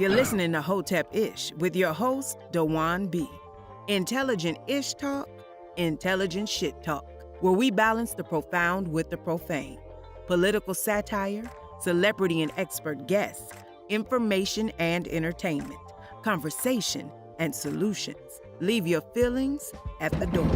You're listening to Hotep Ish with your host, Dewan B. Intelligent Ish Talk, intelligent shit talk, where we balance the profound with the profane. Political satire, celebrity and expert guests, information and entertainment, conversation and solutions. Leave your feelings at the door.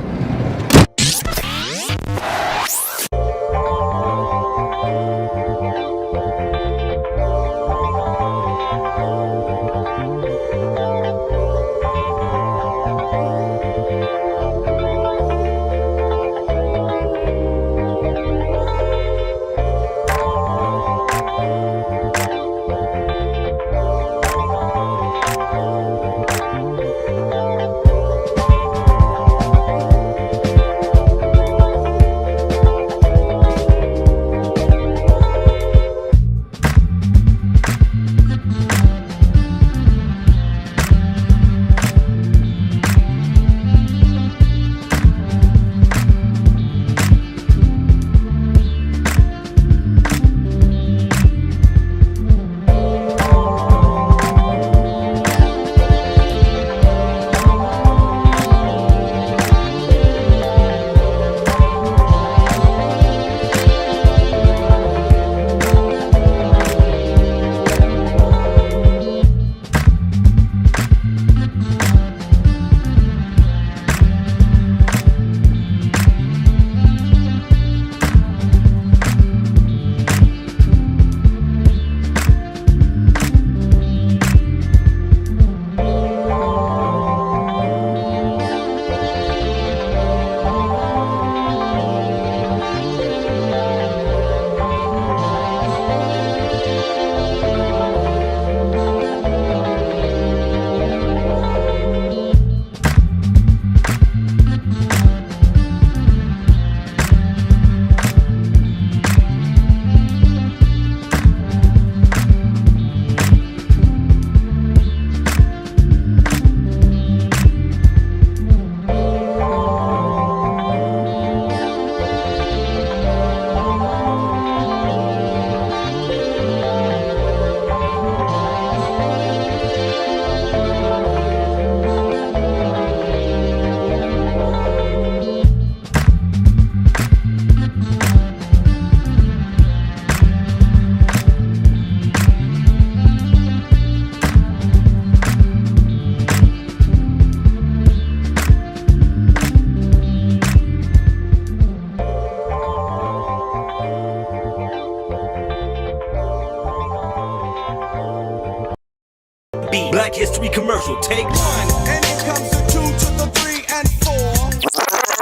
Black History commercial, take one. And it comes to 2 to the 3 and 4.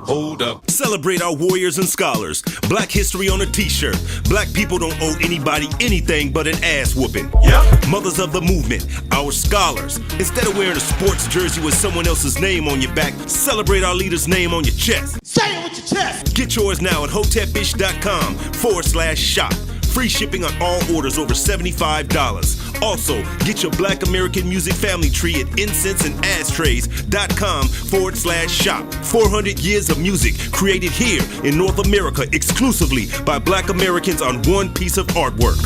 Hold up. Celebrate our warriors and scholars. Black history on a t-shirt. Black people don't owe anybody anything but an ass whooping. Yep. Mothers of the movement, our scholars. Instead of wearing a sports jersey with someone else's name on your back, celebrate our leader's name on your chest. Say it with your chest. Get yours now at hotepish.com/shop. Free shipping on all orders over $75. Also, get your Black American music family tree at incenseandashtrays.com/shop. 400 years of music created here in North America exclusively by Black Americans on one piece of artwork.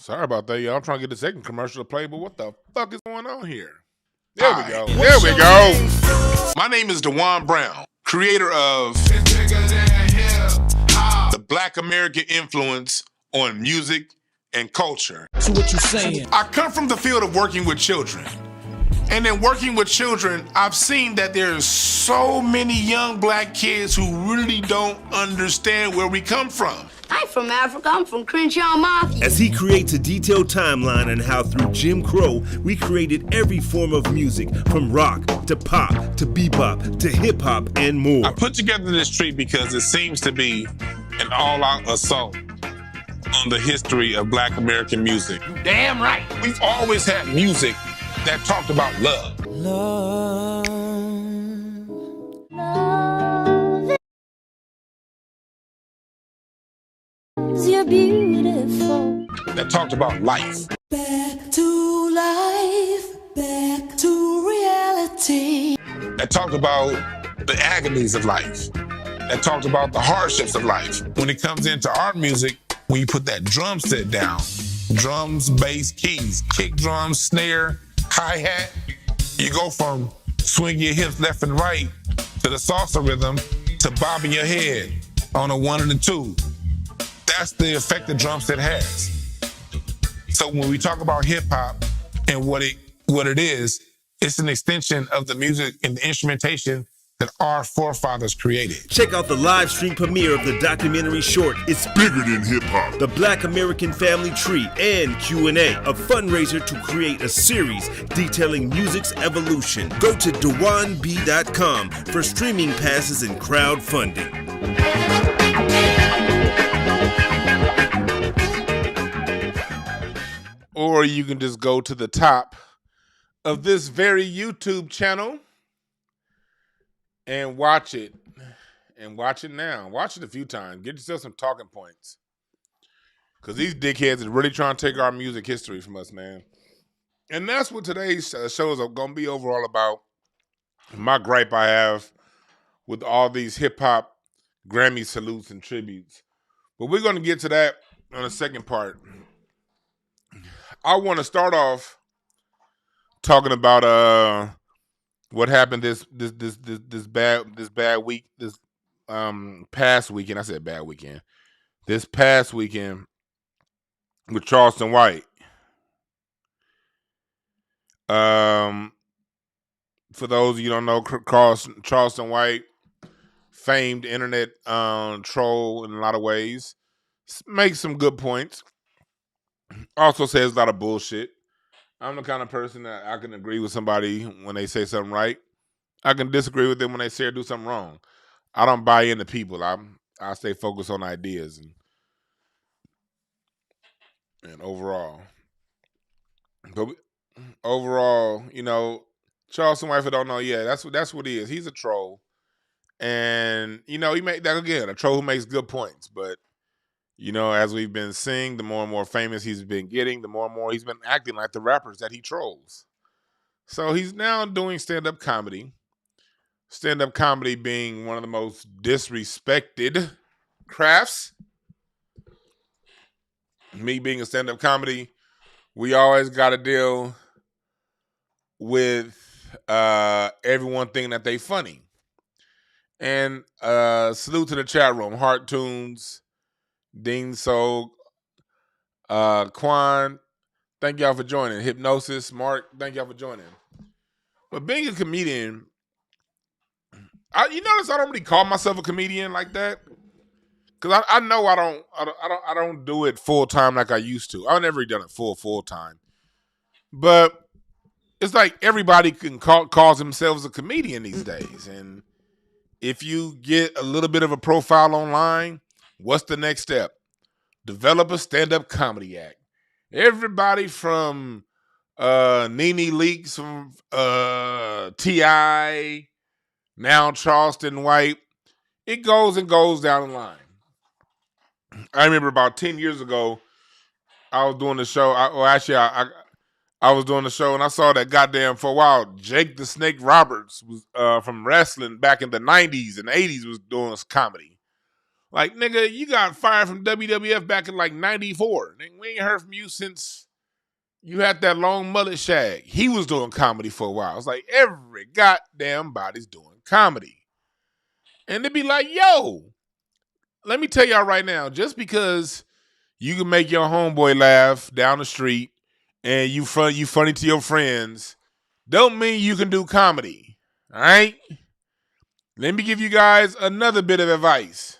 Sorry about that, y'all. I'm trying to get the second commercial to play, but what the fuck is going on here? There we go. There we go. My name is Dewan Brown, creator of the Black American influence on music and culture. So what you saying? I come from the field of working with children. And in working with children, I've seen that there's so many young black kids who really don't understand where we come from. I'm from Africa. I'm from Crenshaw Mafia. As he creates a detailed timeline on how through Jim Crow, we created every form of music, from rock to pop to bebop to hip hop and more. I put together this tree because it seems to be an all-out assault on the history of Black American music. Damn right. We've always had music that talked about love. Love. that talked about life. Back to life, back to reality. That talked about the agonies of life. That talked about the hardships of life. When it comes into our music, when you put that drum set down, drums, bass, keys, kick drums, snare, hi-hat, you go from swing your hips left and right to the salsa rhythm to bobbing your head on a 1 and a 2. That's the effect the drum set has. So when we talk about hip hop and what it is, it's an extension of the music and the instrumentation that our forefathers created. Check out the live stream premiere of the documentary short, It's Bigger Than Hip Hop, The Black American Family Tree, and Q&A, a fundraiser to create a series detailing music's evolution. Go to DewanB.com for streaming passes and crowdfunding. Or you can just go to the top of this very YouTube channel and watch it. And watch it now. Watch it a few times. Get yourself some talking points. Because these dickheads are really trying to take our music history from us, man. And that's what today's show is going to be overall about. My gripe I have with all these hip-hop Grammy salutes and tributes. But we're going to get to that on the second part. I want to start off talking about what happened this past weekend. I said bad weekend. This past weekend with Charleston White. For those of you who don't know, Charleston White, famed internet troll in a lot of ways, makes some good points. Also says a lot of bullshit. I'm the kind of person that I can agree with somebody when they say something right. I can disagree with them when they say or do something wrong. I don't buy into people. I stay focused on ideas and overall. But overall, you know, Charleston White, if you don't know, yeah, that's what he is. He's a troll. And, you know, he made that again, a troll who makes good points. But, you know, as we've been seeing, the more and more famous he's been getting, the more and more he's been acting like the rappers that he trolls. So he's now doing stand-up comedy. Stand-up comedy being one of the most disrespected crafts. Me being a stand-up comedy, we always got to deal with everyone thinking that they funny. And salute to the chat room. Heart Tunes, Dean Soul, Quan, thank y'all for joining. Hypnosis, Mark, thank y'all for joining. But being a comedian, you notice I don't really call myself a comedian like that, because I know I don't do it full time like I used to. I've never done it full time, but it's like everybody can call themselves a comedian these days. And if you get a little bit of a profile online, what's the next step? Develop a stand-up comedy act. Everybody from Nene Leakes, from T.I., now Charleston White, it goes and goes down the line. I remember about 10 years ago, I was doing the show. I was doing the show, and I saw that goddamn, for a while, Jake the Snake Roberts was from wrestling back in the 90s and 80s was doing comedy. Like, nigga, you got fired from WWF back in like 94. Nigga, we ain't heard from you since you had that long mullet shag. He was doing comedy for a while. It's like every goddamn body's doing comedy. And they'd be like, yo, let me tell y'all right now, just because you can make your homeboy laugh down the street and you funny to your friends, don't mean you can do comedy. All right? Let me give you guys another bit of advice.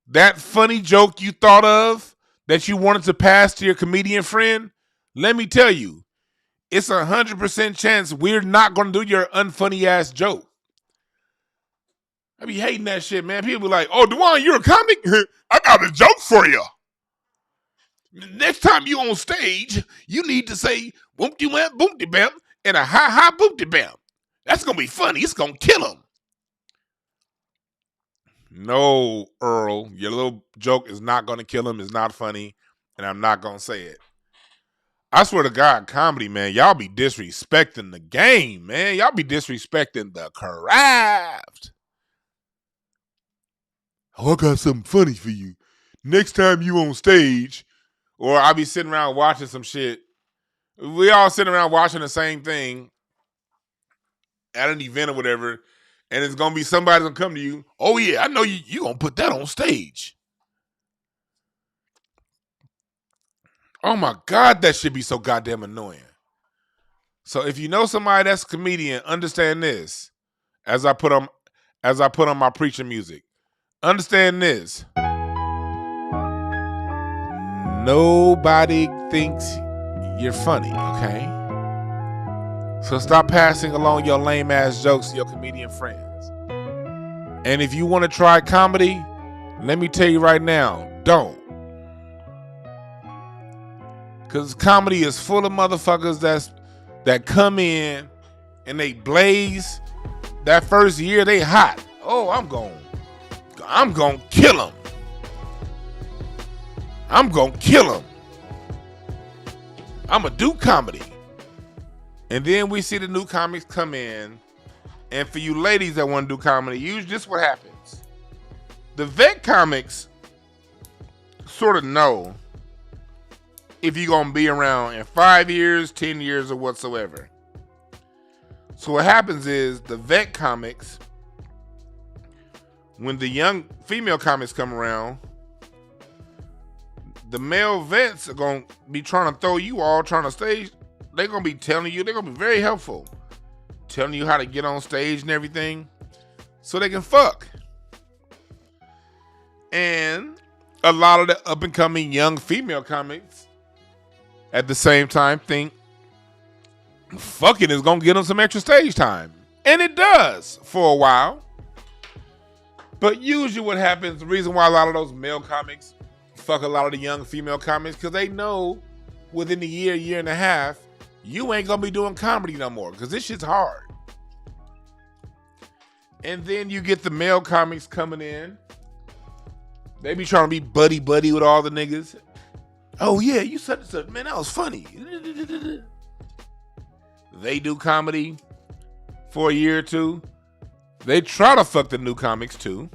That funny joke you thought of that you wanted to pass to your comedian friend, let me tell you, it's 100% chance we're not going to do your unfunny ass joke. I be hating that shit, man. People be like, oh, Dewan, you're a comic? I got a joke for you. Next time you on stage, you need to say boom-de-wham, boom-de-bam, and a ha-ha, boom-de-bam. That's going to be funny. It's going to kill him. No, Earl, your little joke is not going to kill him. It's not funny. and I'm not going to say it. I swear to God, comedy, man, y'all be disrespecting the game, man. Y'all be disrespecting the craft. Oh, I got something funny for you. Next time you on stage, or I be sitting around watching some shit. We all sitting around watching the same thing at an event or whatever, and it's going to be somebody going to come to you. Oh, yeah, I know you going to put that on stage. Oh my God, that should be so goddamn annoying. So if you know somebody that's a comedian, understand this. As I put on my preaching music, understand this. Nobody thinks you're funny, okay? So stop passing along your lame ass jokes to your comedian friends. And if you want to try comedy, let me tell you right now, don't. Because comedy is full of motherfuckers that come in and they blaze. That first year, they hot. Oh, I'm going to kill them. I'm going to kill them. I'm going to do comedy. And then we see the new comics come in. And for you ladies that want to do comedy, usually this is what happens. The vet comics sort of know if you're going to be around in 5 years, 10 years, or whatsoever. So what happens is the vet comics, when the young female comics come around, the male vets are going to be trying to throw you all trying to stage. They're going to be telling you, they're going to be very helpful. Telling you how to get on stage and everything so they can fuck. And a lot of the up and coming young female comics at the same time think fucking is going to get them some extra stage time. And it does for a while. But usually what happens, the reason why a lot of those male comics fuck a lot of the young female comics, because they know within a year and a half, you ain't going to be doing comedy no more because this shit's hard. And then you get the male comics coming in. They be trying to be buddy with all the niggas. Oh yeah, you said this, man, that was funny. They do comedy for a year or two. They try to fuck the new comics too.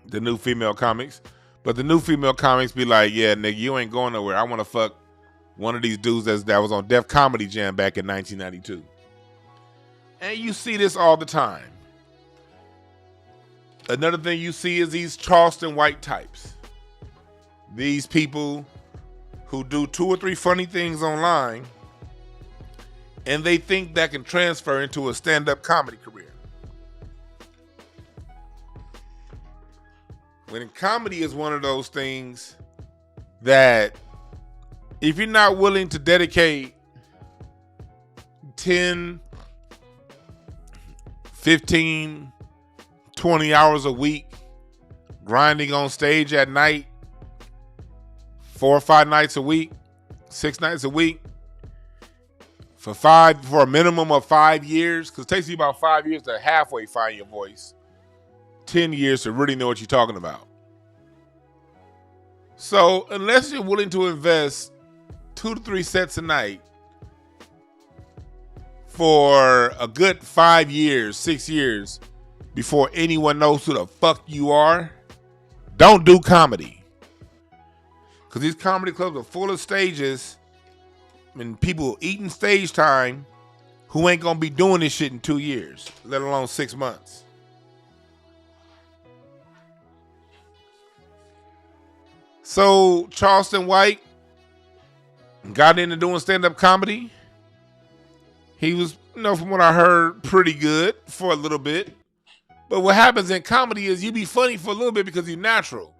The new female comics. But the new female comics be like, yeah, nigga, you ain't going nowhere. I want to fuck one of these dudes that was on Def Comedy Jam back in 1992. And you see this all the time. Another thing you see is these Charleston White types. These people who do 2 or 3 funny things online and they think that can transfer into a stand-up comedy career. When comedy is one of those things that if you're not willing to dedicate 10, 15, 20 hours a week grinding on stage at night, 4 or 5 nights a week, 6 nights a week, for a minimum of 5 years, because it takes you about 5 years to halfway find your voice, 10 years to really know what you're talking about. So unless you're willing to invest 2 to 3 sets a night for a good 5 years, 6 years before anyone knows who the fuck you are, don't do comedy. Because these comedy clubs are full of stages and people eating stage time who ain't going to be doing this shit in 2 years, let alone 6 months. So Charleston White got into doing stand-up comedy. He was, from what I heard, pretty good for a little bit. But what happens in comedy is you be funny for a little bit because you're natural.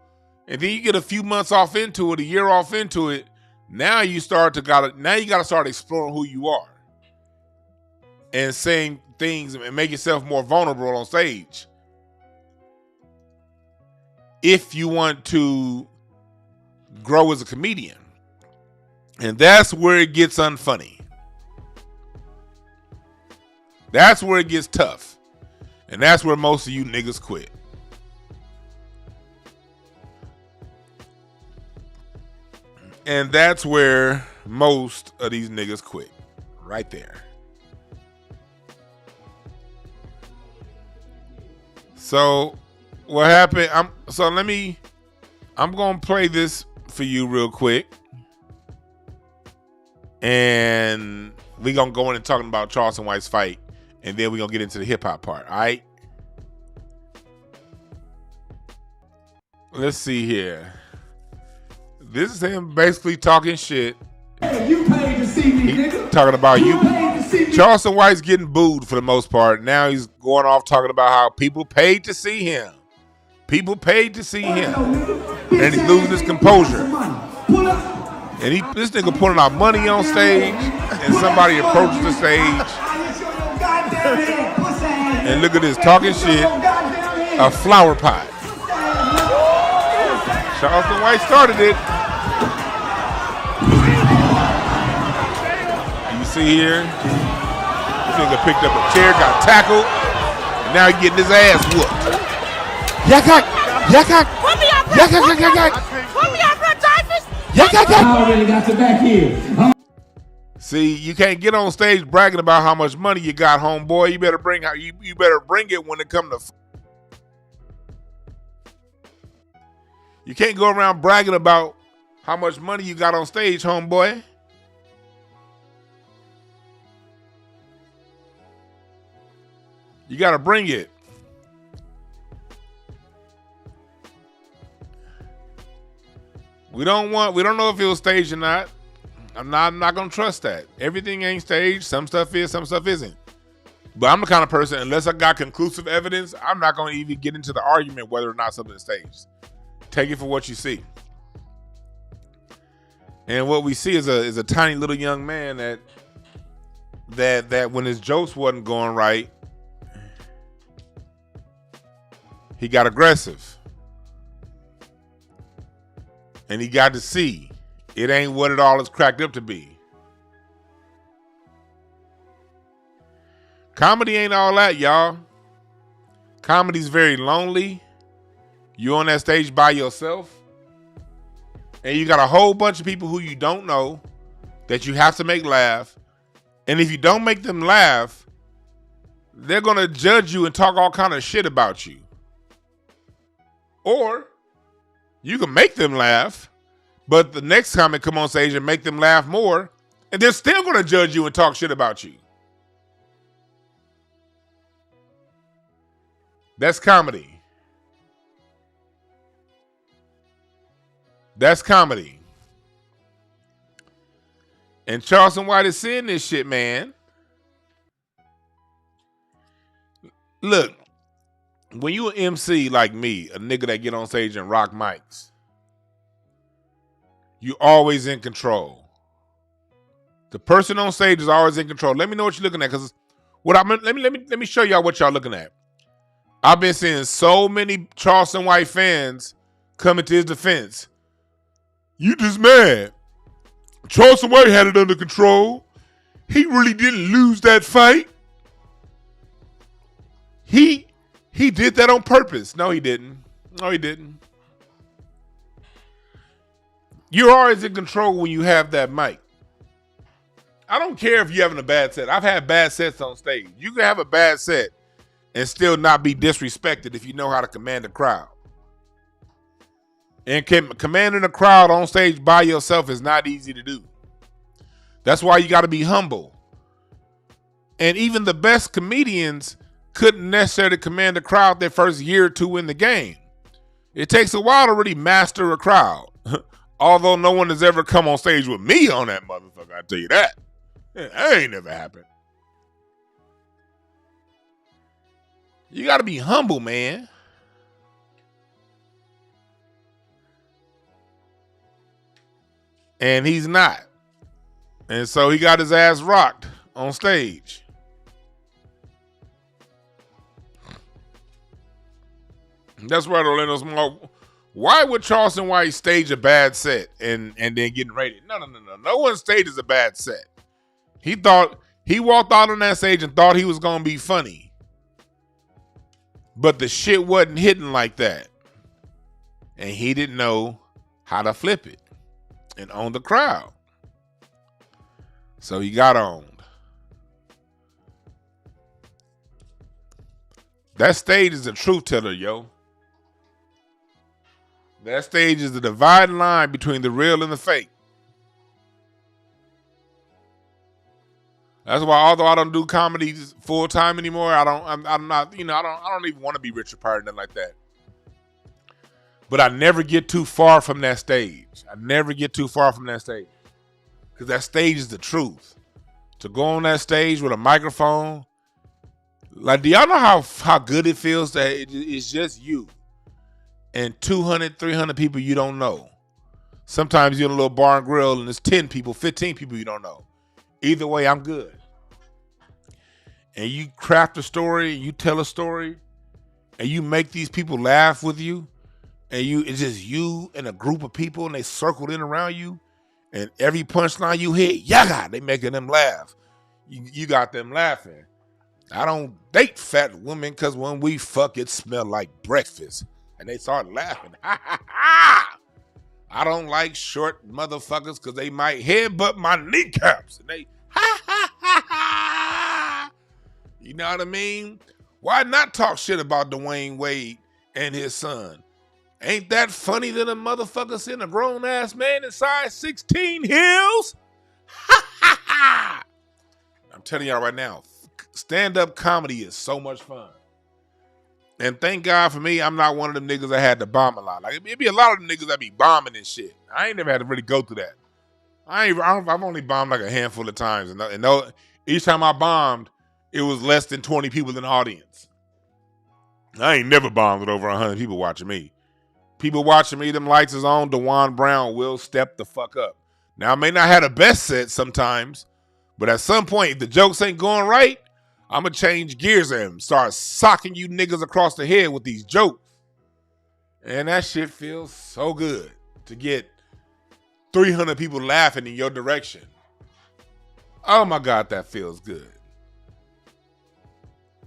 And then you get a few months off into it, a year off into it. Now you gotta start exploring who you are. And saying things and make yourself more vulnerable on stage. If you want to grow as a comedian. And that's where it gets unfunny. That's where it gets tough. And that's where most of you niggas quit. And that's where most of these niggas quit. Right there. So what happened? I'm gonna play this for you real quick. And we're gonna go in and talking about Charleston White's fight. And then we're gonna get into the hip hop part. All right. Let's see here. This is him basically talking shit. Hey, you paid to see me, nigga. Talking about you. Paid to see me. Charleston White's getting booed for the most part. Now he's going off talking about how people paid to see him. People paid to see him. And he's losing his composure. And this nigga pulling out money on stage. And somebody approaches the stage. And look at this, talking shit. A flower pot. Charleston White started it. You see here, this nigga picked up a chair, got tackled, and now he's getting his ass whooped. Yakak, yakak, yakak, yakak. I already got the back here. See, you can't get on stage bragging about how much money you got, homeboy. You better bring it when it come to. You can't go around bragging about how much money you got on stage, homeboy. You got to bring it. We don't know if it was staged or not. I'm not going to trust that. Everything ain't staged. Some stuff is, some stuff isn't. But I'm the kind of person, unless I got conclusive evidence, I'm not going to even get into the argument whether or not something is staged. Take it for what you see. And what we see is a tiny little young man that when his jokes wasn't going right, he got aggressive. And he got to see it ain't what it all is cracked up to be. Comedy ain't all that, y'all. Comedy's very lonely. You on that stage by yourself, and you got a whole bunch of people who you don't know that you have to make laugh. And if you don't make them laugh, they're going to judge you and talk all kind of shit about you. Or you can make them laugh, but the next time they come on stage and make them laugh more, and they're still going to judge you and talk shit about you. That's comedy. That's comedy. And Charleston White is seeing this shit, man. Look, when you an MC like me, a nigga that get on stage and rock mics, you always in control. The person on stage is always in control. Let me know what you're looking at, because let me show y'all what y'all looking at. I've been seeing so many Charleston White fans coming to his defense. You just mad. Charleston White had it under control. He really didn't lose that fight. He did that on purpose. No, he didn't. No, he didn't. You're always in control when you have that mic. I don't care if you're having a bad set. I've had bad sets on stage. You can have a bad set and still not be disrespected if you know how to command a crowd. And commanding a crowd on stage by yourself is not easy to do. That's why you got to be humble. And even the best comedians couldn't necessarily command a crowd their first year or two in the game. It takes a while to really master a crowd. Although no one has ever come on stage with me on that motherfucker, I tell you that. That ain't never happened. You got to be humble, man. And he's not. And so he got his ass rocked on stage. That's right, Orlando Small. Why would Charleston White stage a bad set and then getting rated? No. No one stages a bad set. He walked out on that stage and thought he was going to be funny. But the shit wasn't hitting like that. And he didn't know how to flip it. and owned the crowd. So he got owned. That stage is a truth teller, yo. That stage is the dividing line between the real and the fake. That's why, although I don't do comedy full time anymore, I'm not, you know, I don't even want to be Richard Pryor or nothing like that. But I never get too far from that stage. Because that stage is the truth. To go on that stage with a microphone, like, do y'all know how good it feels that it's just you and 200, 300 people you don't know? Sometimes you're in a little bar and grill and there's 10 people, 15 people you don't know. Either way, I'm good. And you craft a story, you tell a story, and you make these people laugh with you, and it's just you and a group of people, and they circled in around you, and every punchline you hit, yaga, they making them laugh. You got them laughing. I don't date fat women because when we fuck, it smell like breakfast. And they start laughing. Ha, ha, ha. I don't like short motherfuckers because they might headbutt my kneecaps. And they, ha, ha, ha, ha. You know what I mean? Why not talk shit about Dwayne Wade and his son? Ain't that funny that a motherfucker seen a grown-ass man in size 16 heels? Ha, ha, ha. I'm telling y'all right now, stand-up comedy is so much fun. And thank God for me, I'm not one of them niggas that had to bomb a lot. Like, it'd be a lot of them niggas that be bombing and shit. I ain't never had to really go through that. I've only bombed like a handful of times. And each time I bombed, it was less than 20 people in the audience. I ain't never bombed with over 100 people watching me. People watching me, them lights is on, DeJuan Brown will step the fuck up. Now, I may not have the best set sometimes, but at some point, if the jokes ain't going right, I'm going to change gears and start socking you niggas across the head with these jokes. And that shit feels so good to get 300 people laughing in your direction. Oh my God, that feels good.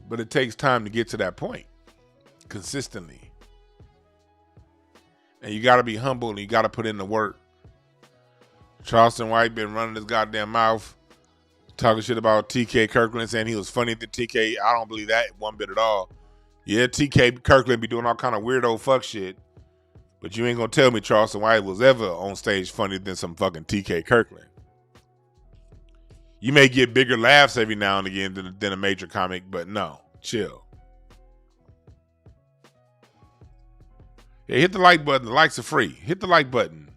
But it takes time to get to that point consistently. And you got to be humble and you got to put in the work. Charleston White been running his goddamn mouth, talking shit about TK Kirkland, saying he was funny to TK. I don't believe that one bit at all. Yeah, TK Kirkland be doing all kind of weirdo fuck shit, but you ain't gonna tell me Charleston White was ever on stage funnier than some fucking TK Kirkland. You may get bigger laughs every now and again than a major comic, but no, chill. Yeah, hit the like button. The likes are free. Hit the like button.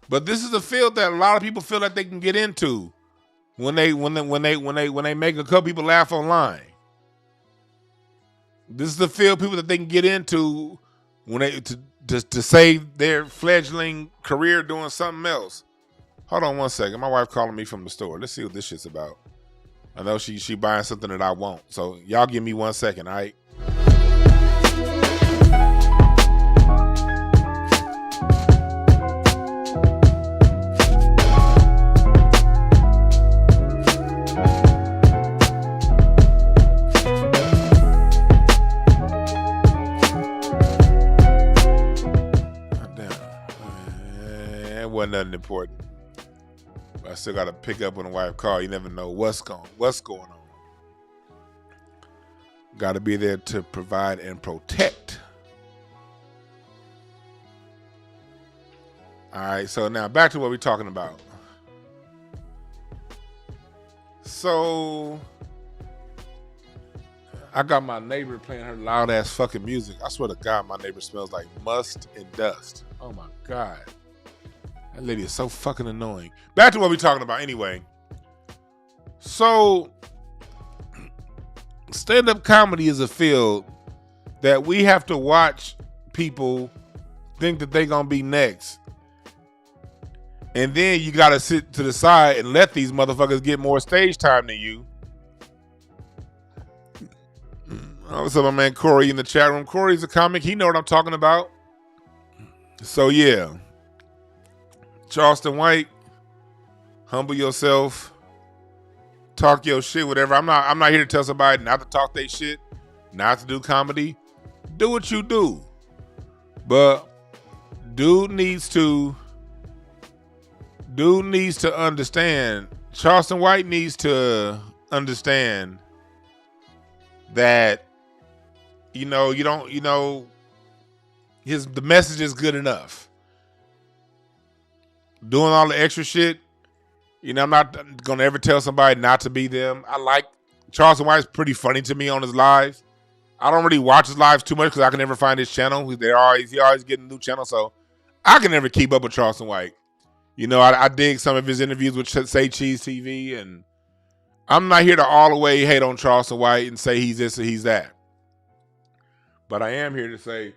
But this is a field that a lot of people feel like they can get into when they make a couple people laugh online. This is the field people that they can get into when they to save their fledgling career doing something else. Hold on one second. My wife calling me from the store. Let's see what this shit's about. I know she buying something that I want. So y'all give me 1 second, all right? Wasn't nothing important. But I still got to pick up when the wife call. You never know what's going on. Got to be there to provide and protect. All right, so now back to what we're talking about. So I got my neighbor playing her loud ass fucking music. I swear to God, my neighbor smells like must and dust. Oh my God. That lady is so fucking annoying. Back to what we're talking about anyway. So, stand-up comedy is a field that we have to watch people think that they're going to be next. And then you got to sit to the side and let these motherfuckers get more stage time than you. What's up, my man Corey in the chat room? Corey's a comic. He know what I'm talking about. So, yeah. Charleston White, humble yourself, talk your shit, whatever. I'm not here to tell somebody not to talk their shit, not to do comedy. Do what you do. But dude needs to Dude needs to understand. Charleston White needs to understand that, the message is good enough. Doing all the extra shit, I'm not gonna ever tell somebody not to be them. I like Charleston White's pretty funny to me on his lives. I don't really watch his lives too much because I can never find his channel. He always getting a new channel, so I can never keep up with Charleston White. I dig some of his interviews with Say Cheese TV, and I'm not here to all the way hate on Charleston White and say he's this or he's that. But I am here to say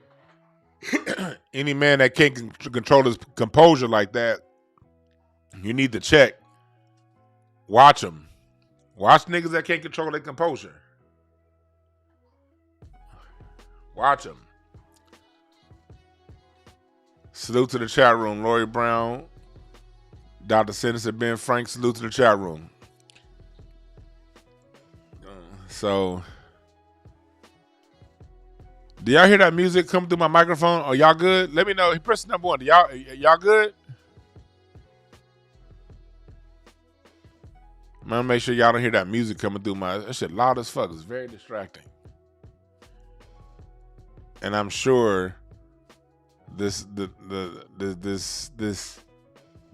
any man that can't control his composure like that, you need to check. Watch them. Watch niggas that can't control their composure. Watch them. Salute to the chat room. Lori Brown, Dr. Sinister, Ben Frank, salute to the chat room. So, do y'all hear that music come through my microphone? Are y'all good? Let me know. Press number 1. Y'all good? I'm gonna make sure y'all don't hear that music coming through that shit loud as fuck. It's very distracting. And I'm sure this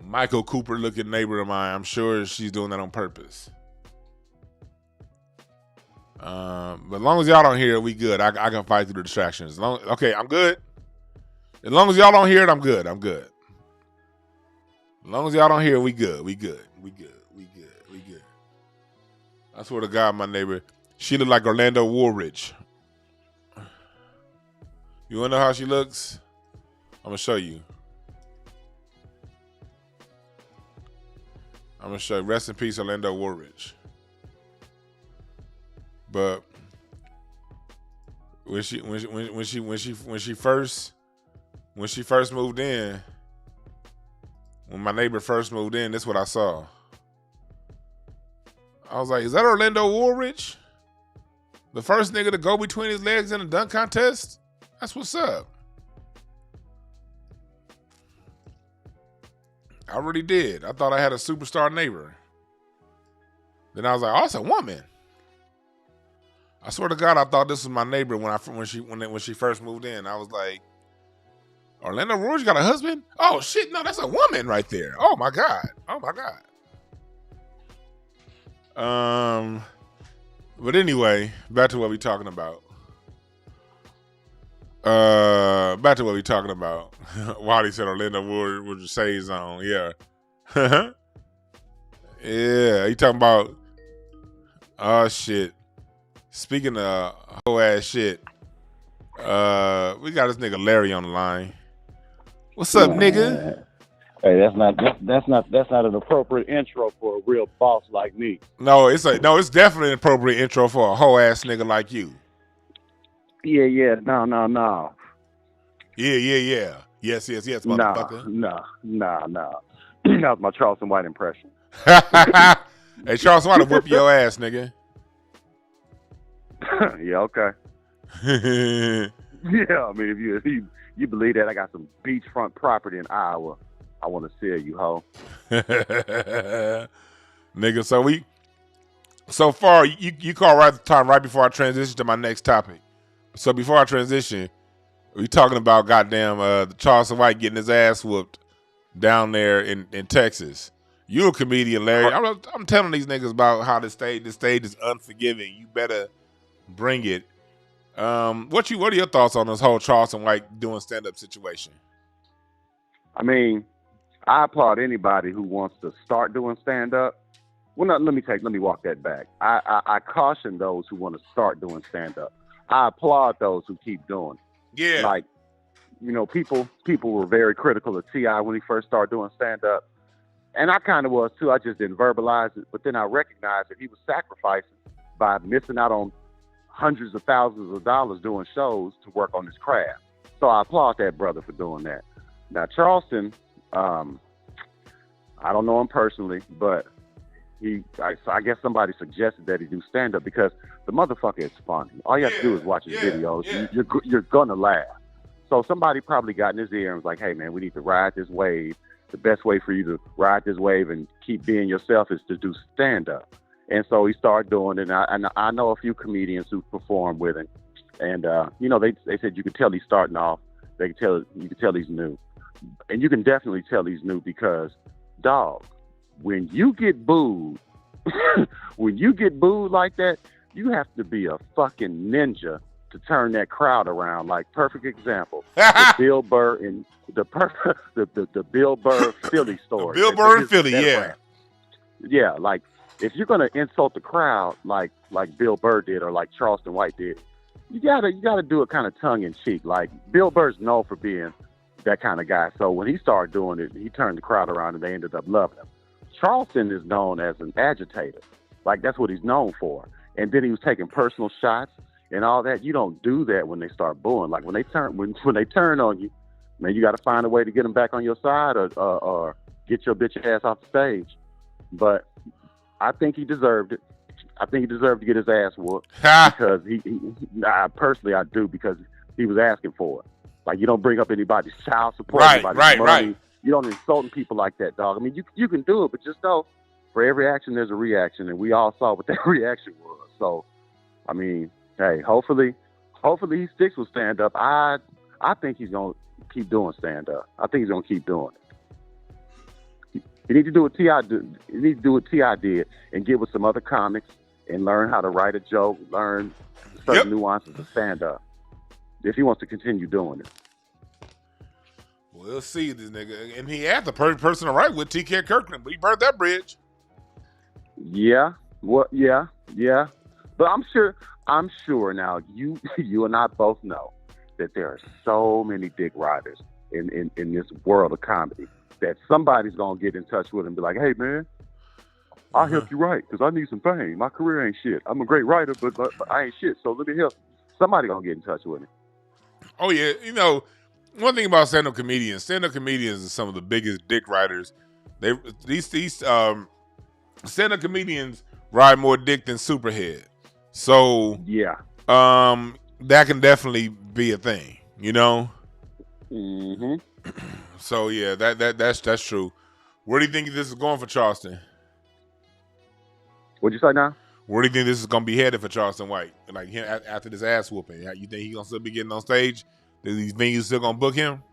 Michael Cooper looking neighbor of mine, I'm sure she's doing that on purpose. But as long as y'all don't hear it, we good. I can fight through the distractions. Okay, I'm good. As long as y'all don't hear it, I'm good. I'm good. As long as y'all don't hear it, we good. We good. We good. We good. We good. I swear to God, my neighbor, she look like Orlando Woolridge. You wanna know how she looks? I'm gonna show you. I'm gonna show you. Rest in peace, Orlando Woolridge. But when she first moved in, when my neighbor first moved in, this is what I saw. I was like, is that Orlando Woolridge? The first nigga to go between his legs in a dunk contest? That's what's up. I really did. I thought I had a superstar neighbor. Then I was like, oh, it's a woman. I swear to God, I thought this was my neighbor when she first moved in. I was like, Orlando Woolridge got a husband? Oh shit, no, that's a woman right there. Oh my God. Oh my God. But anyway, back to what we talking about. Wally said Orlando Woolridge would say his own. Yeah. Yeah, he talking about, oh shit. Speaking of whole ass shit, we got this nigga Larry on the line. What's up, nigga? Hey, that's not an appropriate intro for a real boss like me. No, it's definitely an appropriate intro for a whole ass nigga like you. Yeah, no. Yeah. Yes, motherfucker. No. That was my Charleston White impression. Hey, Charleston White will whoop your ass, nigga. Yeah, okay. Yeah, I mean, if you believe that I got some beachfront property in Iowa, I want to sell you, ho. Nigga, so far, you call right at the time, right before I transition to my next topic. So before I transition, we talking about goddamn the Charleston White getting his ass whooped down there in Texas. You a comedian, Larry. I'm telling these niggas about how the stage is unforgiving. You better bring it. What are your thoughts on this whole Charleston White doing stand-up situation? I mean, I applaud anybody who wants to start doing stand-up. Well, let me walk that back. I caution those who want to start doing stand-up. I applaud those who keep doing it. Yeah. Like, people were very critical of T.I. when he first started doing stand-up. And I kind of was too. I just didn't verbalize it. But then I recognized that he was sacrificing by missing out on hundreds of thousands of dollars doing shows to work on his craft. So I applaud that brother for doing that. Now, Charleston, I don't know him personally, but I guess somebody suggested that he do stand-up because the motherfucker is funny. All you have to do is watch his videos. Yeah. You're going to laugh. So somebody probably got in his ear and was like, hey, man, we need to ride this wave. the best way for you to ride this wave and keep being yourself is to do stand-up. And so he started doing it. And I know a few comedians who perform with him. And, they said you could tell he's starting off. You could tell he's new. And you can definitely tell he's new because, dog, when you get booed, like that, you have to be a fucking ninja to turn that crowd around. Like, perfect example, the Bill Burr and the Bill Burr Philly story. Bill Burr and Philly, yeah. Yeah, like, if you're gonna insult the crowd like Bill Burr did or like Charleston White did, you gotta do it kind of tongue in cheek. Like, Bill Burr's known for being that kind of guy. So when he started doing it, he turned the crowd around and they ended up loving him. Charleston is known as an agitator. Like, that's what he's known for. And then he was taking personal shots and all that. You don't do that when they start booing. Like, when they turn on you, man, you got to find a way to get them back on your side or get your bitch ass off the stage. But I think he deserved it. I think he deserved to get his ass whooped because personally I do, because he was asking for it. Like, you don't bring up anybody's child support, anybody's money. Right. You don't insult people like that, dog. I mean, you can do it, but just know for every action there's a reaction, and we all saw what that reaction was. So, I mean, hey, hopefully he sticks with stand up. I think he's gonna keep doing stand up. I think he's gonna keep doing it. You need to do what T.I. did. You need to do what T.I. did and get with some other comics and learn how to write a joke, learn certain nuances of stand up. If he wants to continue doing it. We'll see this nigga. And he had the perfect person to write with, T.K. Kirkland, but he burned that bridge. Yeah. Well, yeah. But I'm sure now you and I both know that there are so many dick riders in this world of comedy that somebody's gonna get in touch with him and be like, hey man, I'll help you write because I need some fame. My career ain't shit. I'm a great writer, but I ain't shit. So let me help. Somebody gonna get in touch with him. Oh yeah, one thing about stand-up comedians are some of the biggest dick riders. These stand-up comedians ride more dick than Superhead. So yeah, that can definitely be a thing, Mm-hmm. So yeah, that's true. Where do you think this is going for Charleston? What'd you say now? Where do you think this is gonna be headed for Charleston White? Like him after this ass whooping, you think he's gonna still be getting on stage? Are these venues still gonna book him?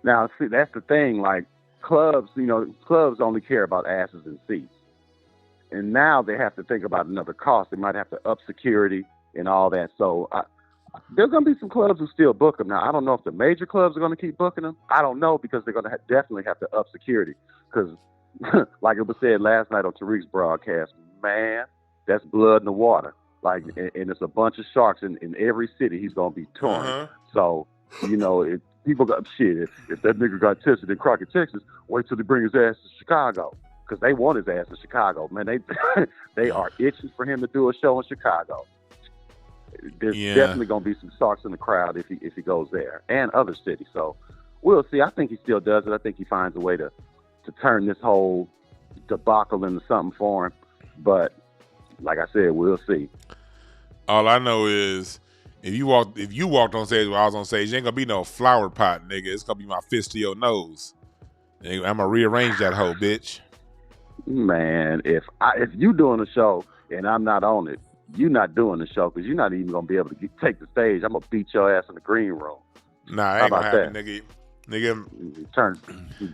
Now, see, that's the thing. Like, clubs only care about asses and seats, and now they have to think about another cost. They might have to up security and all that. So there's gonna be some clubs who still book them. Now, I don't know if the major clubs are gonna keep booking them. I don't know, because they're gonna definitely have to up security. Because, like it was said last night on Tariq's broadcast, man, that's blood in the water. Like, and it's a bunch of sharks in every city he's gonna be touring. So, if people got shit, if that nigga got tested in Crockett, Texas, wait till they bring his ass to Chicago, because they want his ass in Chicago. Man, they are itching for him to do a show in Chicago. There's definitely gonna be some sharks in the crowd if he goes there, and other cities. So we'll see. I think he still does it. I think he finds a way to turn this whole debacle into something for him. But like I said, we'll see. All I know is if you walked on stage while I was on stage, it ain't gonna be no flower pot, nigga. It's gonna be my fist to your nose. I'm gonna rearrange that whole bitch. Man, if you doing a show and I'm not on it, you not doing the show, because you're not even gonna be able to take the stage. I'm gonna beat your ass in the green room. Nah, ain't gonna happen, nigga. Turn,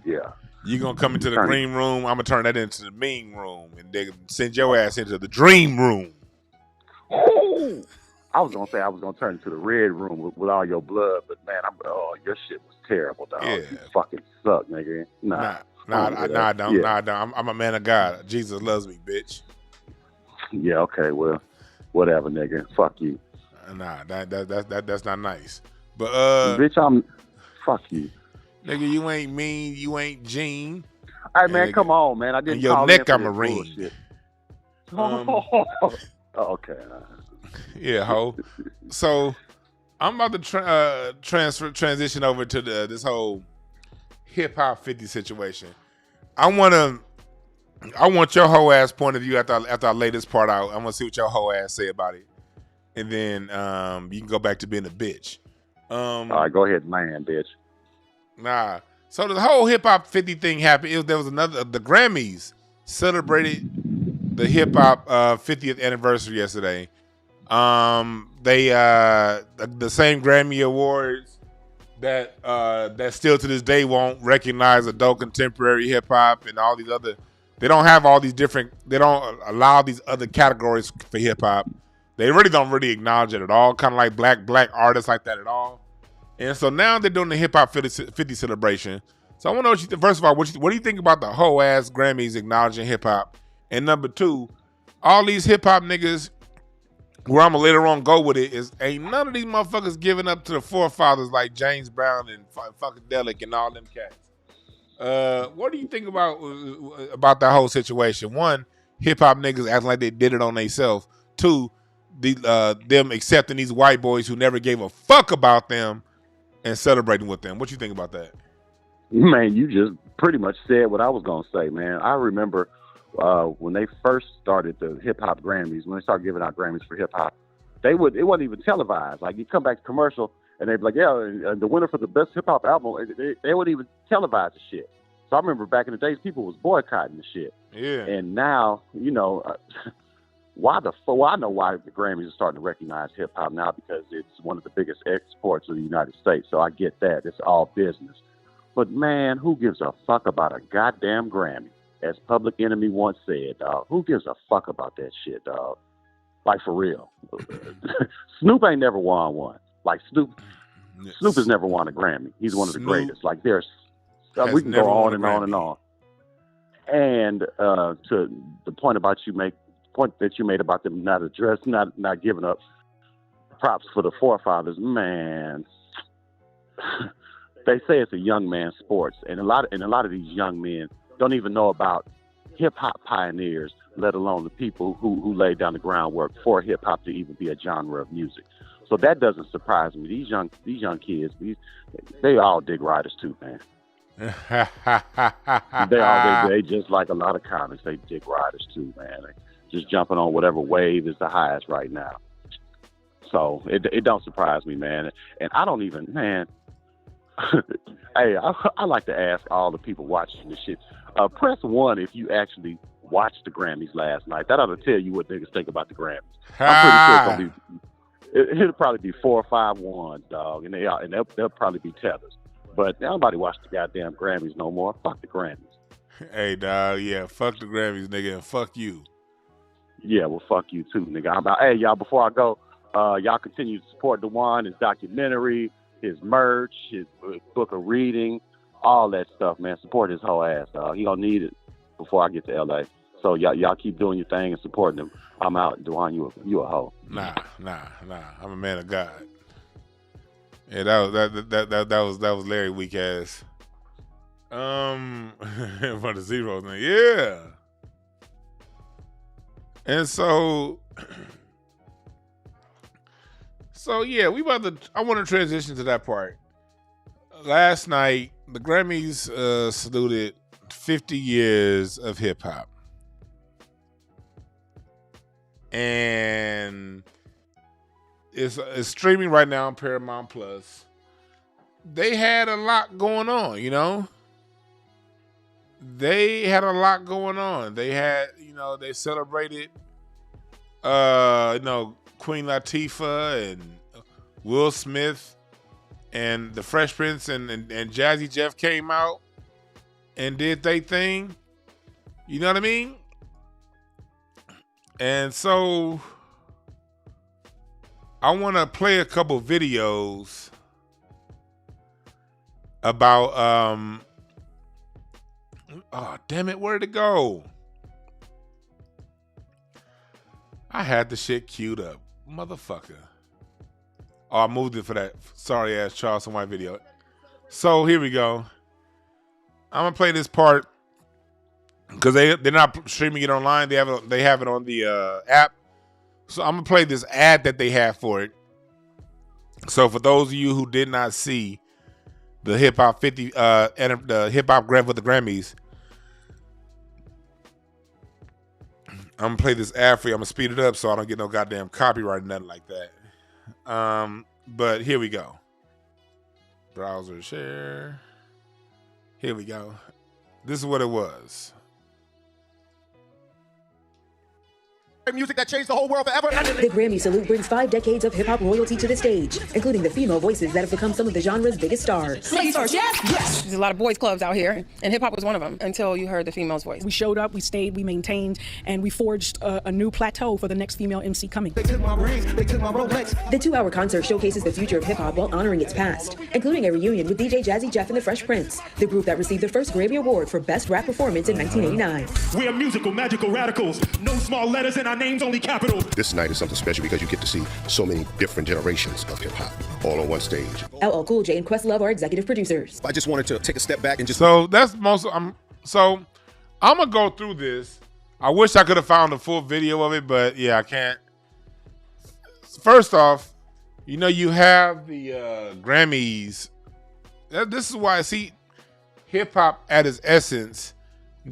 yeah. You gonna come into the green room? I'm gonna turn that into the mean room, and they send your ass into the dream room. Oh, I was gonna say I was gonna turn into the red room with all your blood, but man, your shit was terrible, dog. Yeah. You fucking suck, nigga. Nah, I don't. I'm a man of God. Jesus loves me, bitch. Yeah, okay, well, whatever, nigga. Fuck you. Nah, that's not nice. But bitch, fuck you. Nigga, you ain't mean, you ain't Gene. Hey man, come on, man. I didn't your call neck in I'm a ring. Okay. Yeah, ho. So I'm about to transition over to this whole hip hop 50 situation. I want your whole ass point of view after I lay this part out. I want to see what your whole ass say about it, and then you can go back to being a bitch. All right, go ahead, man, bitch. Nah. So the whole hip hop 50 thing happened. There was the Grammys celebrated the hip hop 50th anniversary yesterday. They the same Grammy Awards that still to this day won't recognize adult contemporary hip hop and all these other. They don't have all these different. They don't allow these other categories for hip hop. They really don't acknowledge it at all. Kind of like black artists like that at all. And so now they're doing the hip hop 50 celebration. So I want to know what you think. First of all, what do you think about the whole ass Grammys acknowledging hip hop? And number two, all these hip hop niggas, where I'm gonna later on go with it, is ain't none of these motherfuckers giving up to the forefathers like James Brown and Funkadelic and all them cats. What do you think about that whole situation? One, hip hop niggas acting like they did it on themselves. Two, them accepting these white boys who never gave a fuck about them and celebrating with them. What you think about that? Man, you just pretty much said what I was gonna say, man. I remember when they first started the hip hop Grammys, when they started giving out Grammys for hip hop, it wasn't even televised. Like you come back to commercial and they'd be like, yeah, and the winner for the best hip hop album, they wouldn't even televise the shit. So I remember back in the days, people was boycotting the shit. Yeah. And now, you know, well, I know why the Grammys are starting to recognize hip hop now, because it's one of the biggest exports of the United States. So I get that. It's all business. But man, who gives a fuck about a goddamn Grammy? As Public Enemy once said, dog. Who gives a fuck about that shit, dog? Like, for real. Snoop ain't never won one. Like, Snoop has never won a Grammy. He's one of the greatest. Like, we can go on and on and on. And to the point that you made about them not giving up props for the forefathers, man. They say it's a young man's sports, and a lot of these young men don't even know about hip hop pioneers, let alone the people who laid down the groundwork for hip hop to even be a genre of music. So that doesn't surprise me. These young kids, they all dig riders too, man. They just like a lot of comics. They dig riders too, man. They just jumping on whatever wave is the highest right now. So it don't surprise me, man. And I don't even, man. Hey, I like to ask all the people watching this shit. Press 1 if you actually watched the Grammys last night. That ought to tell you what niggas think about the Grammys. I'm pretty sure it'll probably be 4 or 5 ones, dog, and they'll probably be tethers. But nobody watch the goddamn Grammys no more. Fuck the Grammys. Hey, dog, yeah, fuck the Grammys, nigga, and fuck you. Yeah, well, fuck you too, nigga. Hey, y'all, before I go, y'all continue to support DeJuan, his documentary, his merch, his book of reading, all that stuff, man. Support his whole ass, dog. He gonna need it before I get to LA. So y'all keep doing your thing and supporting him. I'm out. DeJuan, you a hoe. Nah. I'm a man of God. Yeah, that was Larry weak ass. For the Zeros thing. Yeah. And so yeah, I want to transition to that part. Last night, the Grammys saluted 50 years of hip hop. And it's streaming right now on Paramount Plus. They had a lot going on, you know? They had a lot going on. They had, they celebrated Queen Latifah and Will Smith and the Fresh Prince and Jazzy Jeff came out and did their thing. You know what I mean? And so I want to play a couple videos about oh damn it, where'd it go? I had the shit queued up, motherfucker. Oh, I moved it for that sorry ass Charleston White video. So here we go. I'm gonna play this part because they're not streaming it online. They have it on the app. So I'm gonna play this ad that they have for it. So for those of you who did not see the Hip Hop 50 and the Hip Hop Grand for the Grammys, I'm gonna play this ad for you. I'm gonna speed it up so I don't get no goddamn copyright or nothing like that. But here we go. Browser share. Here we go. This is what it was. Music that changed the whole world forever. The Grammy salute brings 5 decades of hip-hop royalty to the stage, including the female voices that have become some of the genre's biggest stars. Ladies first, yes. There's a lot of boys clubs out here, and hip-hop was one of them until you heard the female's voice. We showed up, we stayed, we maintained, and we forged a new plateau for the next female MC coming. They took my rings, they took my Rolex. The 2-hour concert showcases the future of hip-hop while honoring its past, including a reunion with DJ Jazzy Jeff and the Fresh Prince, the group that received their first Grammy Award for Best Rap Performance in 1989. We are musical, magical radicals. No small letters in our names, only capitals. This night is something special because you get to see so many different generations of hip-hop all on one stage. LL Cool J and Questlove are executive producers. I just wanted to take a step back and just... So that's most... I'm going to go through this. I wish I could have found a full video of it, but yeah, I can't. First off, you know, you have the Grammys. This is why I see hip-hop at its essence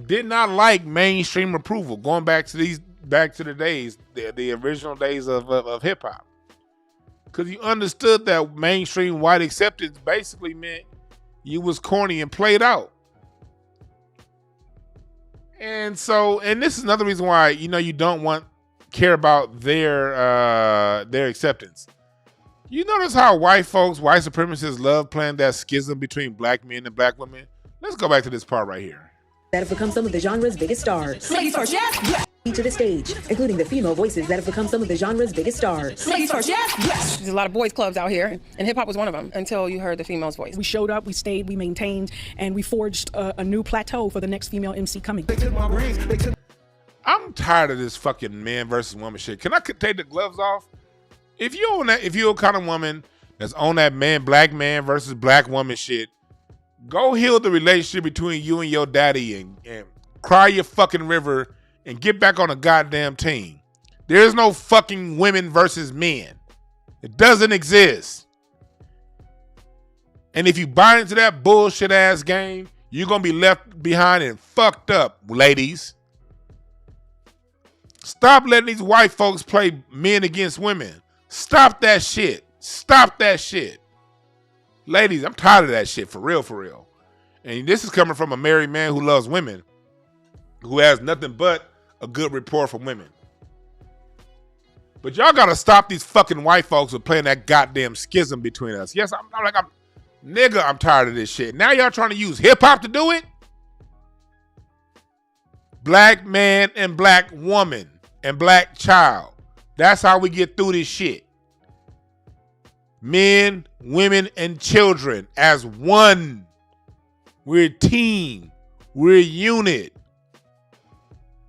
did not like mainstream approval, going back to the days, the original days of hip hop, because you understood that mainstream white acceptance basically meant you was corny and played out. And this is another reason why, you know, you don't care about their acceptance. You notice how white supremacists love playing that schism between black men and black women? Let's go back to this part right here. That have become some of the genre's biggest stars. Ladies first, yes. To the stage, including the female voices that have become some of the genre's biggest stars. Ladies first, yes. There's a lot of boys clubs out here, and hip-hop was one of them until you heard the female's voice. We showed up, we stayed, we maintained, and we forged a new plateau for the next female MC coming. They took my rings, they took... I'm tired of this fucking man versus woman shit. Can I take the gloves off? If you're a kind of woman that's on that black man versus black woman shit, go heal the relationship between you and your daddy and cry your fucking river and get back on a goddamn team. There is no fucking women versus men. It doesn't exist. And if you buy into that bullshit ass game, you're going to be left behind and fucked up, ladies. Stop letting these white folks play men against women. Stop that shit. Stop that shit. Ladies, I'm tired of that shit, for real, for real. And this is coming from a married man who loves women, who has nothing but a good rapport for women. But y'all gotta stop these fucking white folks with playing that goddamn schism between us. Yes, I'm tired of this shit. Now y'all trying to use hip hop to do it? Black man and black woman and black child. That's how we get through this shit. Men, women, and children as one. We're a team. We're a unit.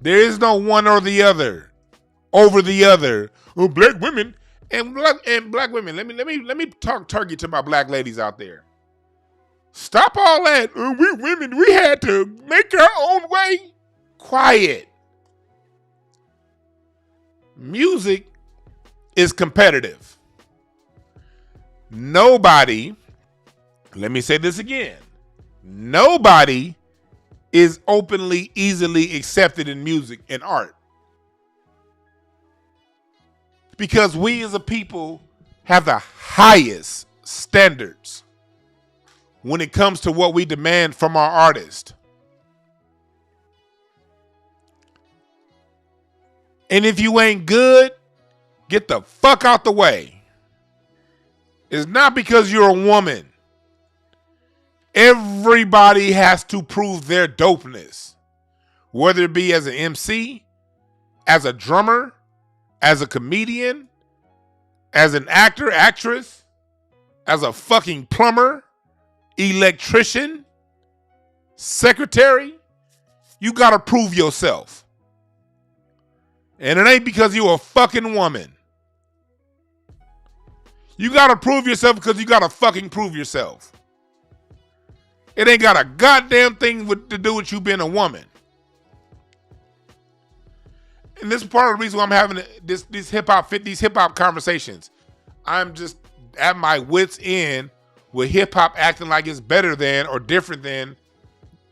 There is no one or the other over the other. Oh, black women and black women. Let me talk turkey to my black ladies out there. Stop all that. Oh, we women, we had to make our own way. Quiet. Music is competitive. Nobody, let me say this again. Nobody is openly, easily accepted in music and art. Because we as a people have the highest standards when it comes to what we demand from our artists. And if you ain't good, get the fuck out the way. It's not because you're a woman. Everybody has to prove their dopeness, whether it be as an MC, as a drummer, as a comedian, as an actor, actress, as a fucking plumber, electrician, secretary. You gotta prove yourself. And it ain't because you're a fucking woman. You gotta prove yourself because you gotta fucking prove yourself. It ain't got a goddamn thing to do with you being a woman. And this is part of the reason why I'm having these hip hop conversations. I'm just at my wit's end with hip hop acting like it's better than or different than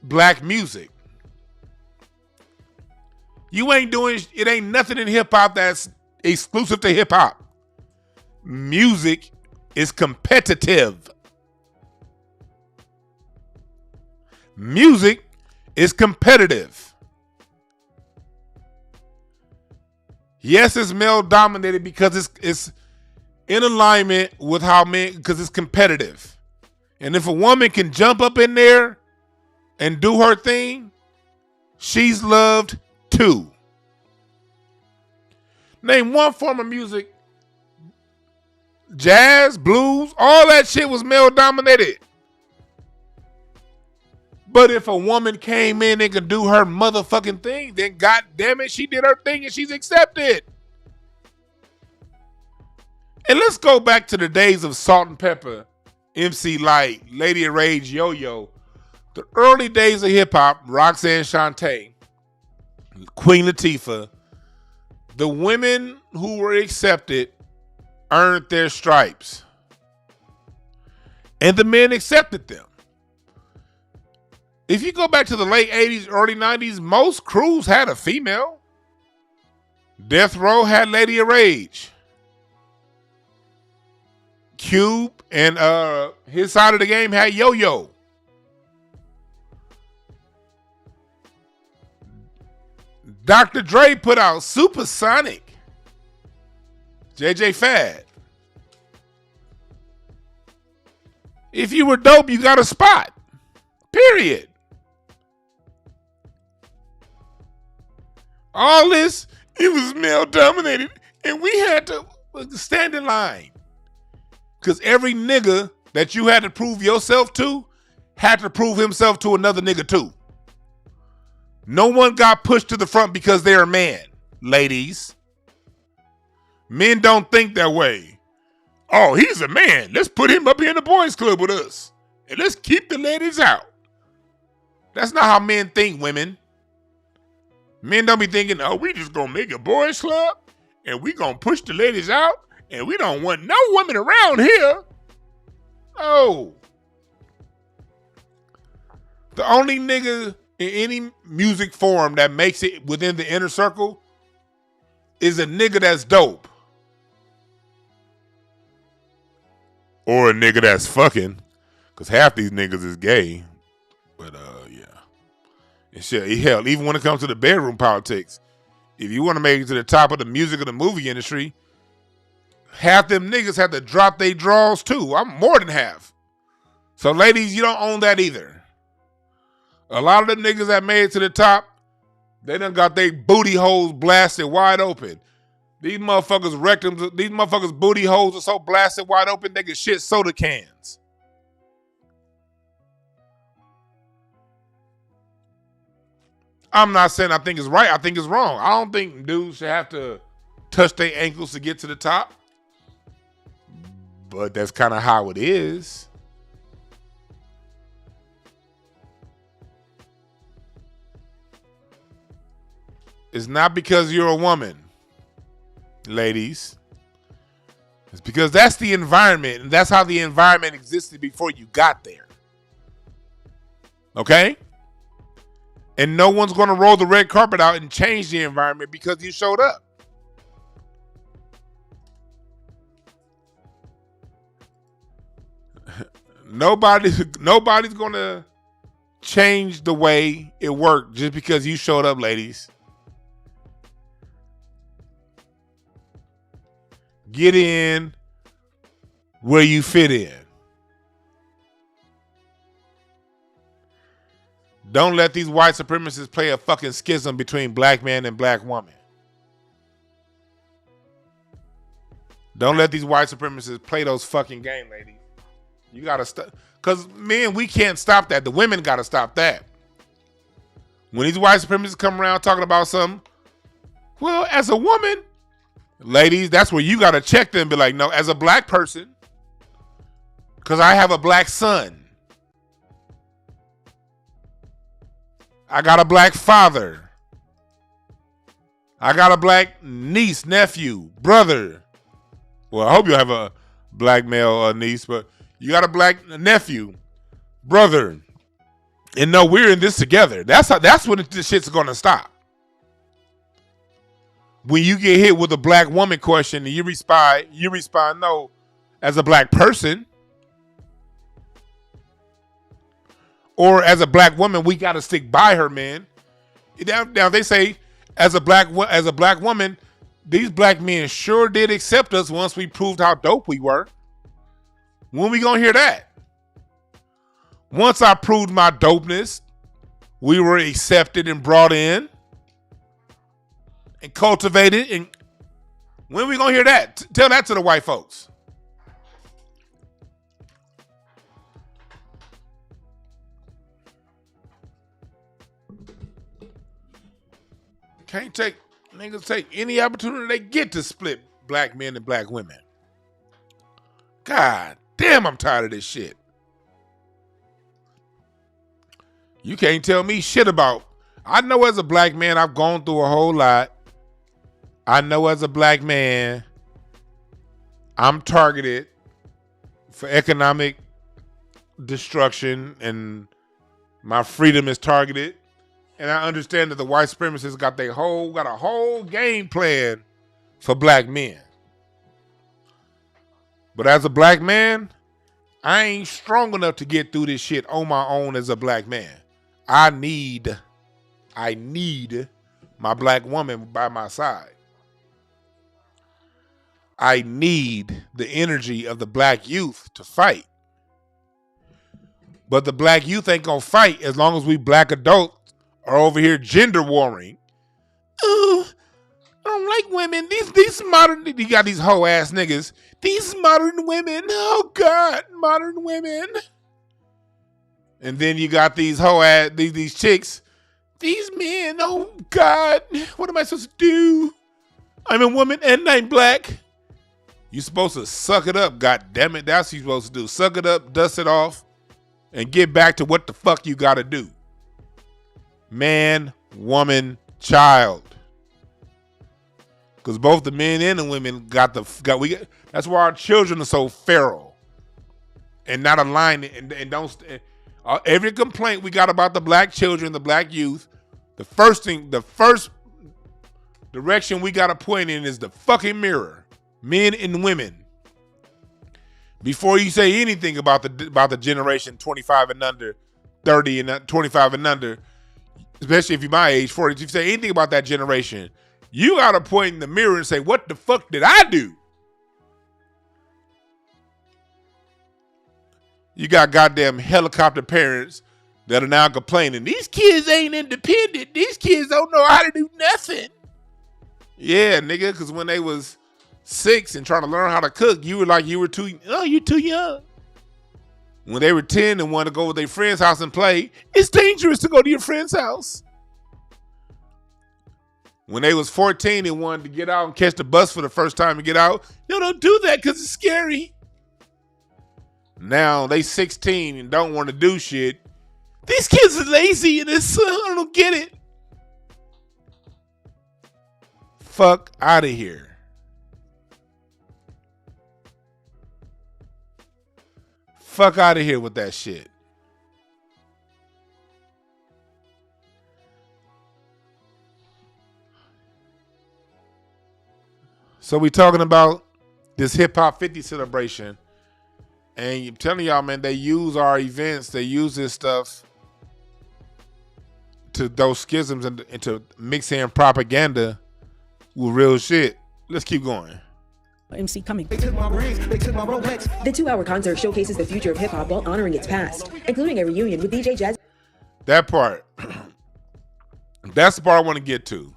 black music. It ain't nothing in hip hop that's exclusive to hip hop. Music is competitive. music is competitive. Yes, it's male dominated because it's in alignment with how men, because it's competitive. And if a woman can jump up in there and do her thing, she's loved too. Name one form of music, jazz, blues, all that shit was male dominated. But if a woman came in and could do her motherfucking thing, then god damn it, she did her thing and she's accepted. And let's go back to the days of Salt and Pepper, MC Lyte, Lady of Rage, Yo-Yo. The early days of hip-hop, Roxanne Shante, Queen Latifah, the women who were accepted earned their stripes. And the men accepted them. If you go back to the late 80s, early 90s, most crews had a female. Death Row had Lady of Rage. Cube and his side of the game had Yo-Yo. Dr. Dre put out Supersonic. JJ Fad. If you were dope, you got a spot. Period. All this, it was male dominated, and we had to stand in line. Because every nigga that you had to prove yourself to had to prove himself to another nigga too. No one got pushed to the front because they're a man, ladies. Men don't think that way. Oh, he's a man. Let's put him up here in the boys club with us. And let's keep the ladies out. That's not how men think, women. Men don't be thinking, oh, we just gonna make a boys club and we gonna push the ladies out and we don't want no women around here. Oh. The only nigga in any music form that makes it within the inner circle is a nigga that's dope. Or a nigga that's fucking. Because half these niggas is gay. But yeah. And shit, hell, even when it comes to the bedroom politics, if you want to make it to the top of the music or the movie industry, half them niggas have to drop their draws too. I'm more than half. So ladies, you don't own that either. A lot of them niggas that made it to the top, they done got their booty holes blasted wide open. These motherfuckers rectums, these motherfuckers booty holes are so blasted wide open they can shit soda cans. I'm not saying I think it's right. I think it's wrong. I don't think dudes should have to touch their ankles to get to the top. But that's kind of how it is. It's not because you're a woman, ladies. It's because that's the environment, and that's how the environment existed before you got there. Okay? And no one's going to roll the red carpet out and change the environment because you showed up. Nobody's going to change the way it worked just because you showed up, ladies. Get in where you fit in. Don't let these white supremacists play a fucking schism between black man and black woman. Don't let these white supremacists play those fucking games, ladies. You gotta stop. Because, men, we can't stop that. The women gotta stop that. When these white supremacists come around talking about something, well, as a woman, ladies, that's where you gotta check them and be like, no, as a black person, because I have a black son. I got a black father. I got a black niece, nephew, brother. Well, I hope you have a black male niece, but you got a black nephew, brother. And no, we're in this together. That's when this shit's gonna stop. When you get hit with a black woman question and you respond no as a black person. Or as a black woman, we got to stick by her, man. Now they say as a black woman, these black men sure did accept us once we proved how dope we were. When we gonna hear that? Once I proved my dopeness, we were accepted and brought in and cultivated. And when we gonna hear that? Tell that to the white folks. Niggas take any opportunity they get to split black men and black women. God damn, I'm tired of this shit. You can't tell me shit about. I know as a black man, I've gone through a whole lot. I know as a black man, I'm targeted for economic destruction and my freedom is targeted. And I understand that the white supremacists got a whole game plan for black men. But as a black man, I ain't strong enough to get through this shit on my own as a black man. I need my black woman by my side. I need the energy of the black youth to fight. But the black youth ain't gonna fight as long as we black adults are over here gender warring. Oh, I don't like women. These modern, you got these hoe ass niggas. These modern women. Oh God, modern women. And then you got these hoe ass, these chicks. These men. Oh God, what am I supposed to do? I'm a woman and I'm black. You supposed to suck it up. God damn it, that's what you're supposed to do. Suck it up, dust it off, and get back to what the fuck you got to do. Man, woman, child. Because both the men and the women that's why our children are so feral and not aligned and don't. Every complaint we got about the black children, the black youth, the first direction we got to point in is the fucking mirror, men and women. Before you say anything about the generation 25 and under, 30 and 25 and under. Especially if you're my age, 40, if you say anything about that generation, you got to point in the mirror and say, what the fuck did I do? You got goddamn helicopter parents that are now complaining, these kids ain't independent. These kids don't know how to do nothing. Yeah, nigga, because when they was 6 and trying to learn how to cook, you were too young. When they were 10 and wanted to go to their friend's house and play, it's dangerous to go to your friend's house. When they was 14 and wanted to get out and catch the bus for the first time and get out, no, don't do that because it's scary. Now they 16 and don't want to do shit. These kids are lazy and I don't get it. Fuck out of here. Fuck out of here with that shit. So we talking about this Hip Hop 50 celebration. And I'm telling y'all, man, they use our events. They use this stuff to those schisms and to mix in propaganda with real shit. Let's keep going. MC coming. The 2-hour concert showcases the future of hip-hop while honoring its past, including a reunion with DJ Jazzy. That part. That's the part I want to get to.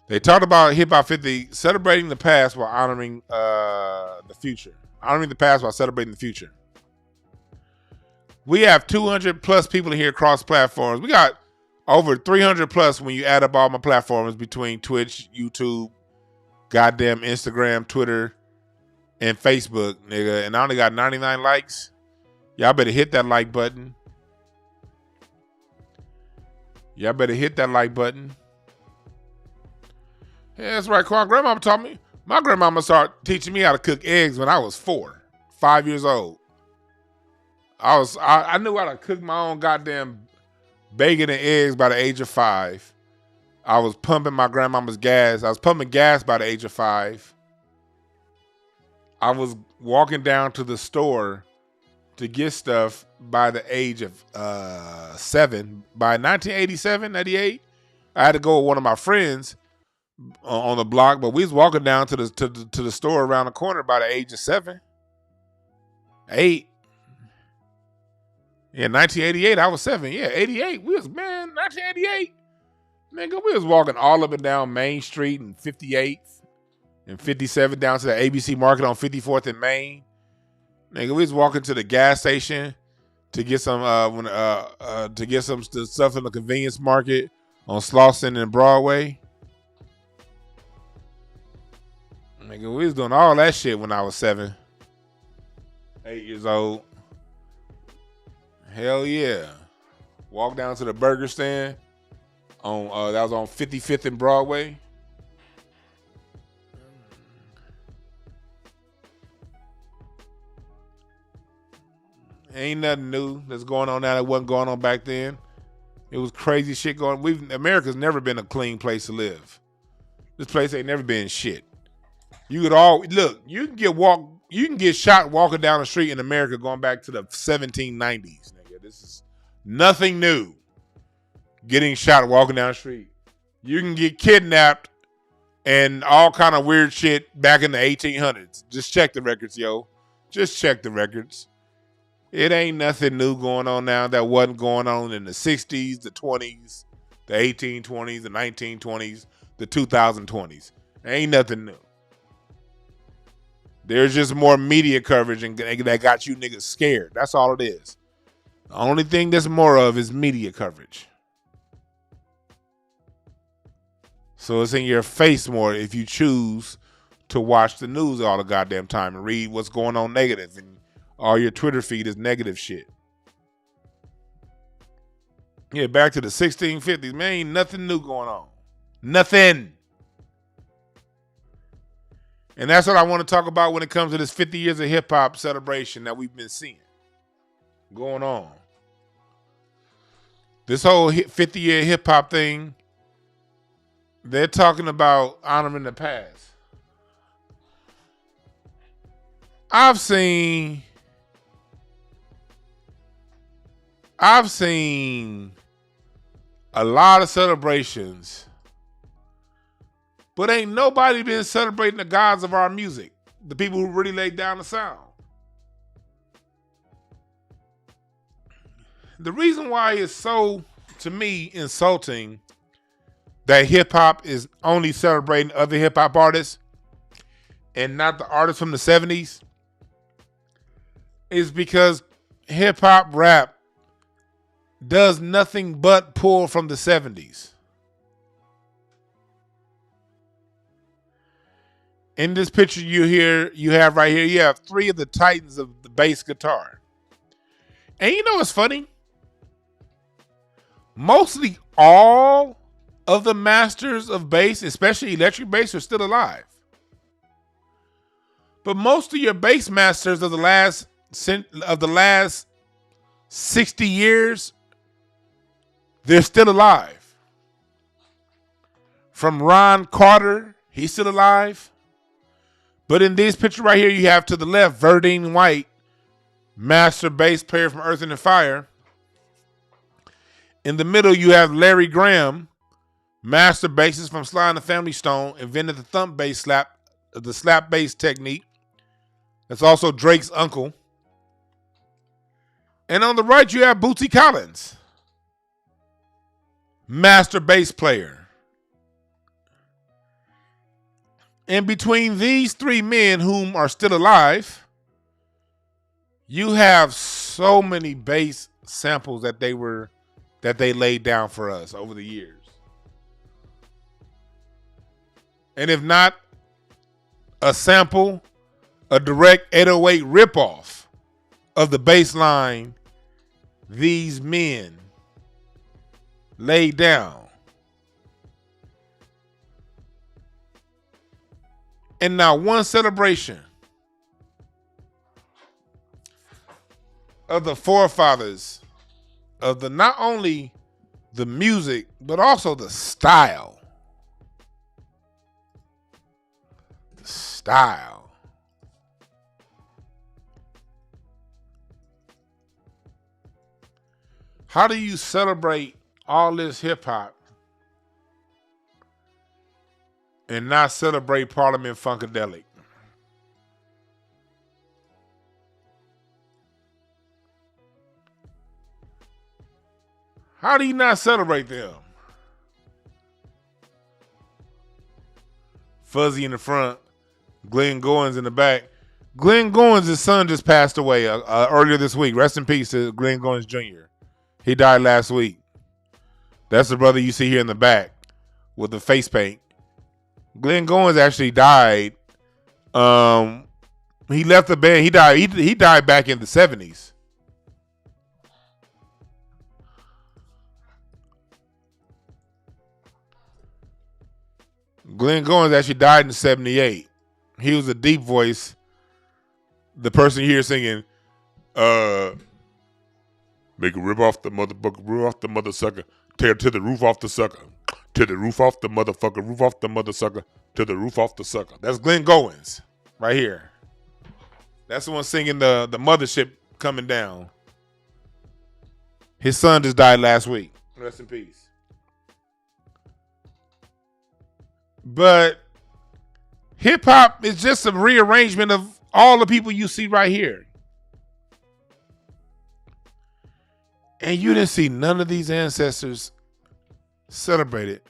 They talked about Hip Hop 50 celebrating the past while honoring the future. Honoring the past while celebrating the future. We have 200 plus people in here across platforms. We got over 300 plus when you add up all my platforms between Twitch, YouTube, goddamn Instagram, Twitter, and Facebook, nigga. And I only got 99 likes. Y'all better hit that like button. Y'all better hit that like button. Yeah, that's right. My grandmama taught me. My grandmama started teaching me how to cook eggs when I was 5 years old. I knew how to cook my own goddamn bacon and eggs by the age of 5. I was pumping my grandmama's gas. I was pumping gas by the age of 5. I was walking down to the store to get stuff by the age of 7. By 1987, 88, I had to go with one of my friends on the block, but we was walking down to the store around the corner by the age of 7, 8. Yeah, 1988, I was 7. Yeah, 88, 1988. Nigga, we was walking all up and down Main Street and 58th and 57 down to the ABC Market on 54th and Main. Nigga, we was walking to the gas station to get some stuff in the convenience market on Slauson and Broadway. Nigga, we was doing all that shit when I was 7, 8 years old. Hell yeah. Walk down to the burger stand on that was on 55th and Broadway. Ain't nothing new that's going on now that wasn't going on back then. It was crazy shit going. America's never been a clean place to live. This place ain't never been shit. You can get shot walking down the street in America going back to the 1790s, nigga. This is nothing new. Getting shot walking down the street. You can get kidnapped and all kind of weird shit back in the 1800s. Just check the records, yo. Just check the records. It ain't nothing new going on now that wasn't going on in the 60s, the 20s, the 1820s, the 1920s, the 2020s. Ain't nothing new. There's just more media coverage and that got you niggas scared. That's all it is. The only thing there's more of is media coverage. So it's in your face more if you choose to watch the news all the goddamn time and read what's going on negative, and all your Twitter feed is negative shit. Yeah, back to the 1650s, man, ain't nothing new going on. Nothing. And that's what I want to talk about when it comes to this 50 years of hip-hop celebration that we've been seeing going on. This whole 50-year hip-hop thing, they're talking about honoring the past. I've seen a lot of celebrations, but ain't nobody been celebrating the gods of our music, the people who really laid down the sound. The reason why it's so, to me, insulting that hip-hop is only celebrating other hip-hop artists and not the artists from the 70s is because hip-hop rap does nothing but pull from the 70s. In this picture you have right here, you have 3 of the titans of the bass guitar. And you know what's funny? Mostly all of the masters of bass, especially electric bass, are still alive. But most of your bass masters of the last 60 years, they're still alive. From Ron Carter, he's still alive. But in this picture right here, you have to the left, Verdine White, master bass player from Earth, and Fire. In the middle, you have Larry Graham, master bassist from Sly and the Family Stone, invented the thump bass slap, the slap bass technique. That's also Drake's uncle. And on the right, you have Bootsy Collins, master bass player. And between these 3 men whom are still alive, you have so many bass samples that they laid down for us over the years. And if not a sample, a direct 808 ripoff of the bass line these men laid down. And now one celebration of the forefathers of the not only the music, but also the style. The style. How do you celebrate all this hip hop and not celebrate Parliament Funkadelic? How do you not celebrate them? Fuzzy in the front, Glenn Goins in the back. Glenn Goins' son just passed away earlier this week. Rest in peace to Glenn Goins Jr. He died last week. That's the brother you see here in the back with the face paint. Glenn Goins actually died. He left the band. He died back in the 70s. Glenn Goins actually died in 78. He was a deep voice. The person here singing, make a rip off the motherfucker, rip off the mother sucker, tear to the roof off the sucker, to the roof off the motherfucker, roof off the mother sucker, to the roof off the sucker. That's Glenn Goins right here. That's the one singing the mothership coming down. His son just died last week. Rest in peace. But hip hop is just a rearrangement of all the people you see right here. And you didn't see none of these ancestors celebrated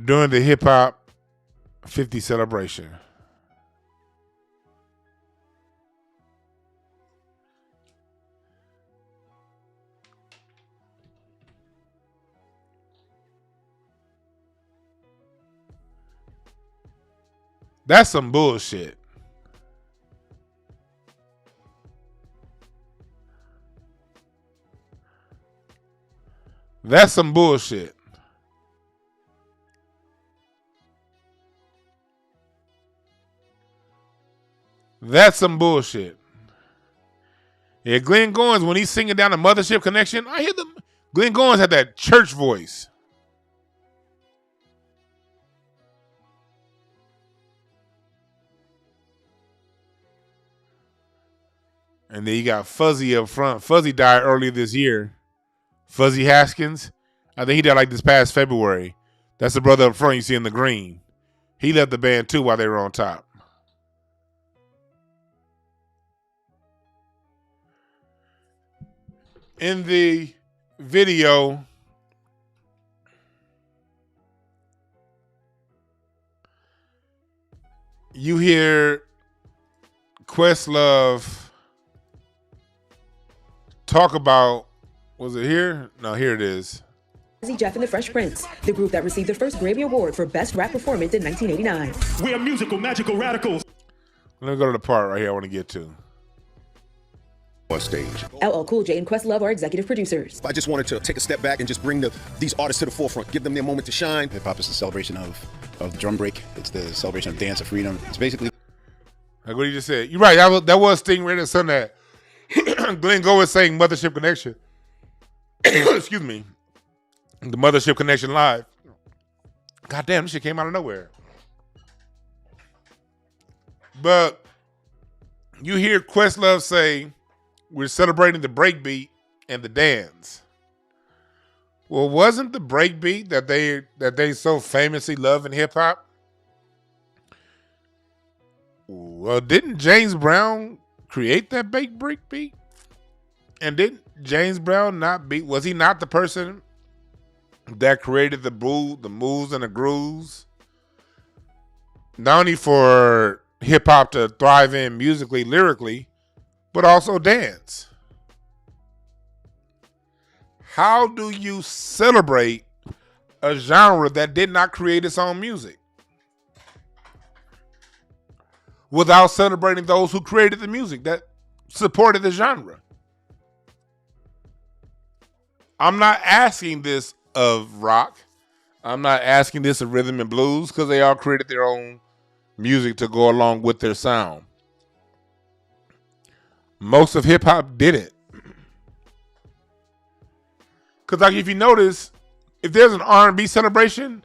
during the hip hop 50 celebration. That's some bullshit. That's some bullshit. That's some bullshit. Yeah, Glenn Goins, when he's singing down the Mothership Connection, I hear them. Glenn Goins had that church voice. And then you got Fuzzy up front. Fuzzy died earlier this year. Fuzzy Haskins. I think he died like this past February. That's the brother up front you see in the green. He left the band too while they were on top. In the video, you hear Questlove talk about, was it here? No, here it is. Jeff and the Fresh Prince, the group that received the first Grammy Award for Best Rap Performance in 1989. We are musical, magical radicals. Let me go to the part right here I want to get to. On stage. LL Cool J and Questlove are executive producers. I just wanted to take a step back and just bring these artists to the forefront, give them their moment to shine. Hip hop is the celebration of the drum break. It's the celebration of dance of freedom. It's basically like what you just said. You're right. That was Stingray and Son that Glenn Goins saying Mothership Connection. Excuse me. The Mothership Connection live. God damn, this shit came out of nowhere. But you hear Questlove say, we're celebrating the breakbeat and the dance. Well, wasn't the breakbeat that they so famously love in hip hop? Well, didn't James Brown create that breakbeat? And didn't James Brown was he not the person that created the moves and the grooves? Not only for hip hop to thrive in musically, lyrically, but also dance. How do you celebrate a genre that did not create its own music without celebrating those who created the music that supported the genre? I'm not asking this of rock. I'm not asking this of rhythm and blues because they all created their own music to go along with their sound. Most of hip hop didn't. Because like if you notice, if there's an R&B celebration,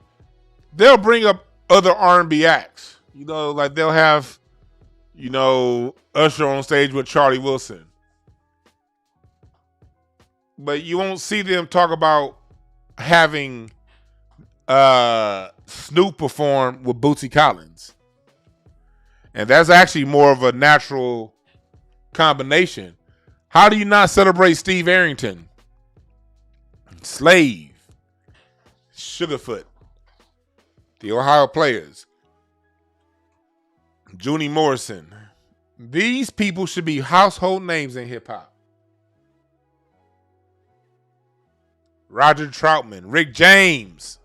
they'll bring up other R&B acts. You know, like they'll have, Usher on stage with Charlie Wilson. but you won't see them talk about having Snoop perform with Bootsy Collins. And that's actually more of a natural combination. How do you not celebrate Steve Arrington, Slave, Sugarfoot, the Ohio Players, Junie Morrison? These people should be household names in hip hop. Roger Troutman, Rick James.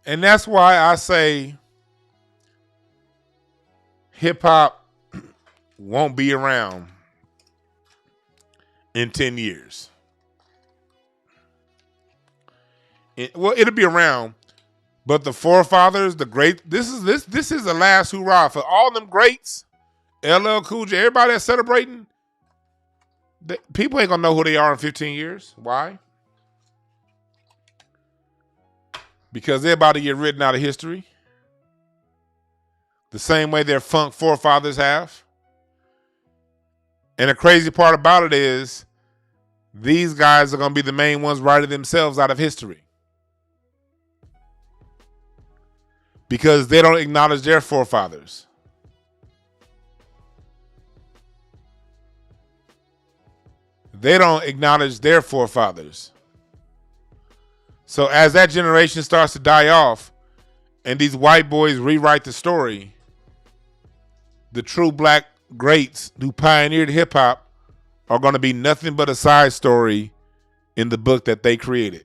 And that's why I say hip hop won't be around in 10 years. It'll be around, but the forefathers, the great, this is the last hurrah for all them greats. LL Cool J, everybody that's celebrating, people ain't gonna know who they are in 15 years. Why? Because they're about to get written out of history. The same way their funk forefathers have. And the crazy part about it is these guys are going to be the main ones writing themselves out of history. Because they don't acknowledge their forefathers. They don't acknowledge their forefathers. So as that generation starts to die off and these white boys rewrite the story, the true black greats who pioneered hip hop are going to be nothing but a side story in the book that they created.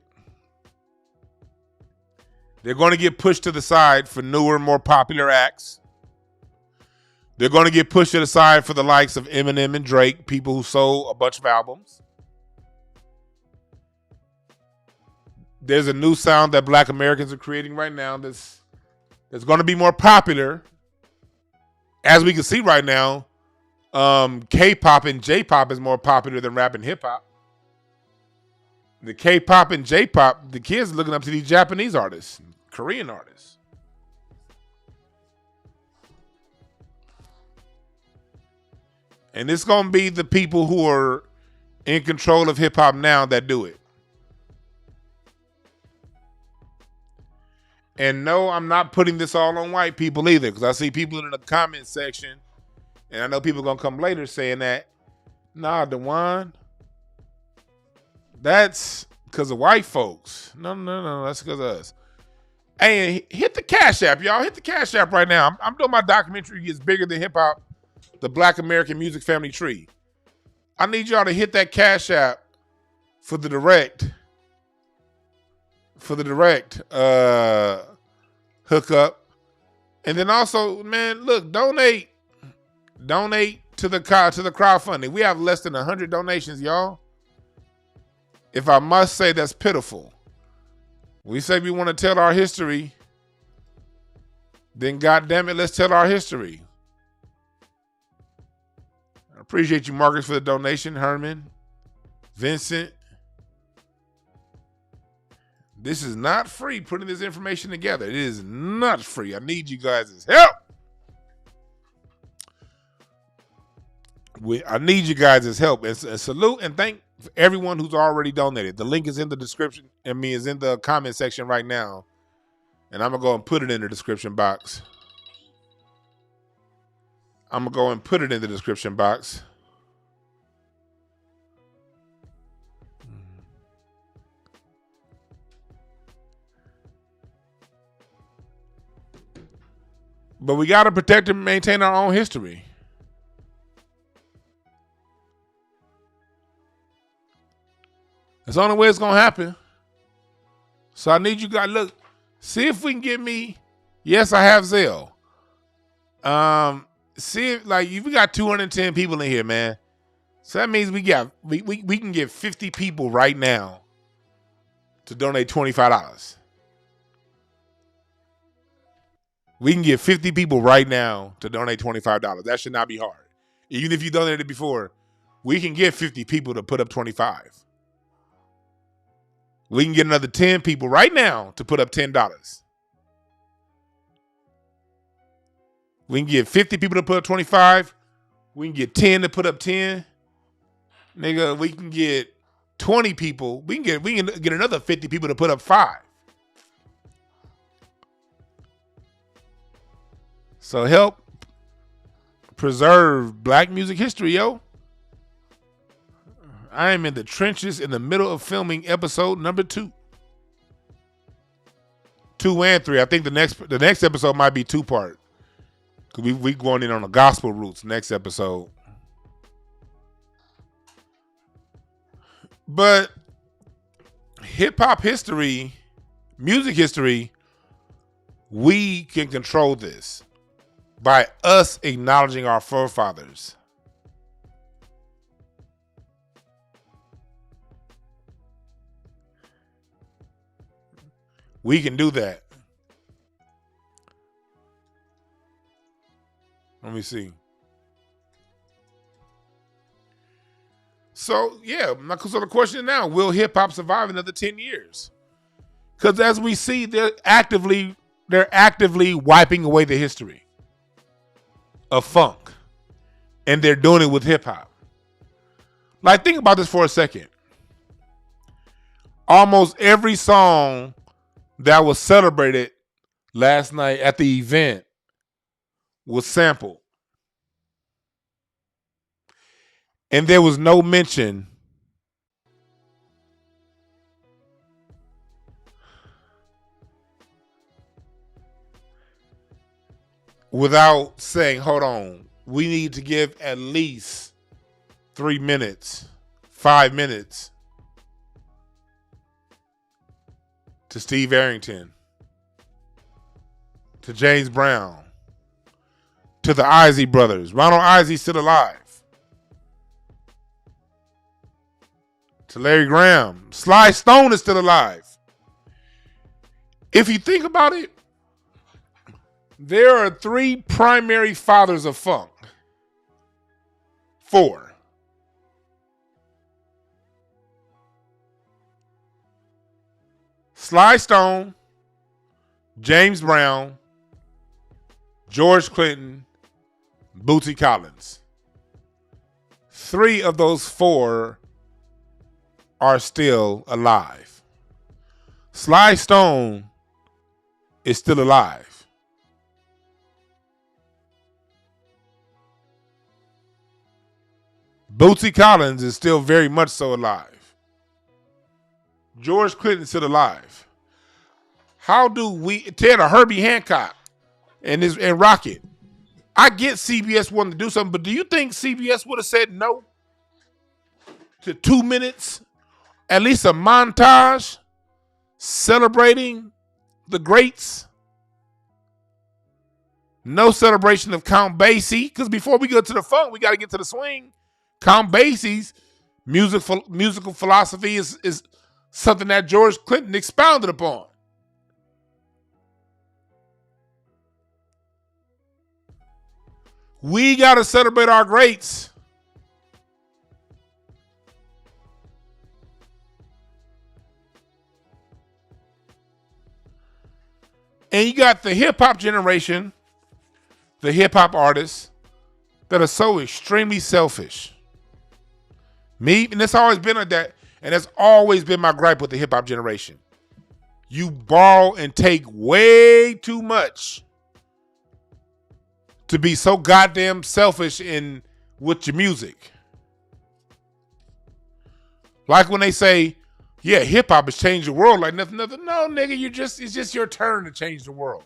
They're going to get pushed to the side for newer, more popular acts. They're going to get pushed to the side for the likes of Eminem and Drake, people who sold a bunch of albums. There's a new sound that black Americans are creating right now that's going to be more popular. As we can see right now, K-pop and J-pop is more popular than rap and hip-hop. The K-pop and J-pop, the kids are looking up to these Japanese artists, Korean artists. And it's going to be the people who are in control of hip-hop now that do it. And no, I'm not putting this all on white people either, because I see people in the comment section, and I know people are going to come later saying that, nah, DeJuan, that's because of white folks. No, that's because of us. Hey, hit the Cash App, y'all. Hit the Cash App right now. I'm doing my documentary. It's bigger than hip-hop, the Black American Music Family Tree. I need y'all to hit that Cash App for the direct hookup. And then also, man, look, donate to the crowdfunding. We have less than 100 donations, y'all. If I must say, that's pitiful. We say we want to tell our history, then goddamn it, let's tell our history. I appreciate you, Marcus, for the donation. Herman, Vincent. This is not free putting this information together. It is not free. I need you guys' help. I need you guys' help. And salute and thank everyone who's already donated. The link is in the description. Is in the comment section right now. And I'm going to go and put it in the description box. But we got to protect and maintain our own history. That's the only way it's going to happen. So I need you guys, look, see if we can get me, yes, I have Zelle. See if, like, we got 210 people in here, man. So that means we can get 50 people right now to donate $25. We can get 50 people right now to donate $25. That should not be hard. Even if you donated before, We can get 50 people to put up 25. We can get another 10 people right now to put up $10. We can get 50 people to put up 25. We can get 10 to put up 10. Nigga, we can get 20 people. We can get another 50 people to put up 5. So help preserve black music history, yo. I am in the trenches in the middle of filming episode number 2. 2 and 3. I think the next episode might be 2-part. Cause we going in on the gospel roots next episode. But hip hop history, music history, we can control this by us acknowledging our forefathers. We can do that. Let me see. So, yeah, so the question now, will hip hop survive another 10 years? Because as we see, they're actively wiping away the history of funk. And they're doing it with hip hop. Like, think about this for a second. Almost every song that was celebrated last night at the event was sampled. And there was no mention without saying, hold on, we need to give at least 3 minutes, 5 minutes to Steve Arrington, to James Brown, to the Isley brothers. Ronald Isley's still alive. To Larry Graham. Sly Stone is still alive. If you think about it, there are 3 primary fathers of funk. 4. Sly Stone, James Brown, George Clinton, Bootsy Collins. 3 of those 4 are still alive. Sly Stone is still alive. Bootsy Collins is still very much so alive. George Clinton is still alive. How do we Ted or Herbie Hancock and Rocket? I get CBS wanting to do something, but do you think CBS would have said no to 2 minutes? At least a montage celebrating the greats. No celebration of Count Basie, because before we go to the funk, we got to get to the swing. Count Basie's musical philosophy is something that George Clinton expounded upon. We got to celebrate our greats. And you got the hip-hop generation, the hip-hop artists that are so extremely selfish. Me, and it's always been like that, and that's always been my gripe with the hip-hop generation. You borrow and take way too much to be so goddamn selfish with your music. Like when they say, yeah, hip hop has changed the world like nothing. No, nigga, it's just your turn to change the world.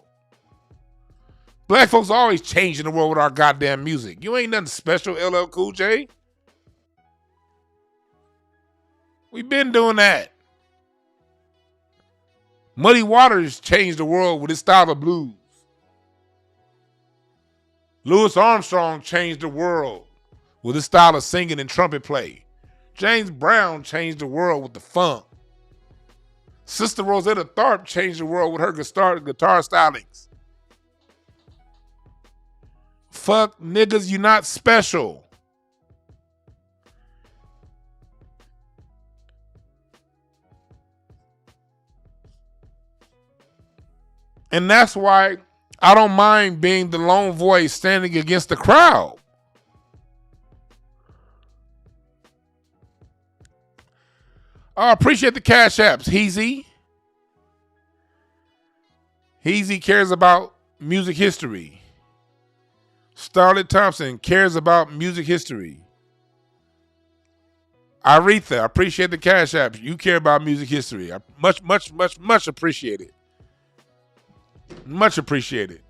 Black folks are always changing the world with our goddamn music. You ain't nothing special, LL Cool J. We been doing that. Muddy Waters changed the world with his style of blues. Louis Armstrong changed the world with his style of singing and trumpet play. James Brown changed the world with the funk. Sister Rosetta Tharpe changed the world with her guitar stylings. Fuck niggas, you not special. And that's why I don't mind being the lone voice standing against the crowd. I appreciate the Cash Apps. Heezy cares about music history. Starlet Thompson cares about music history. Aretha, I appreciate the Cash Apps. You care about music history. I much appreciate it. Much appreciated.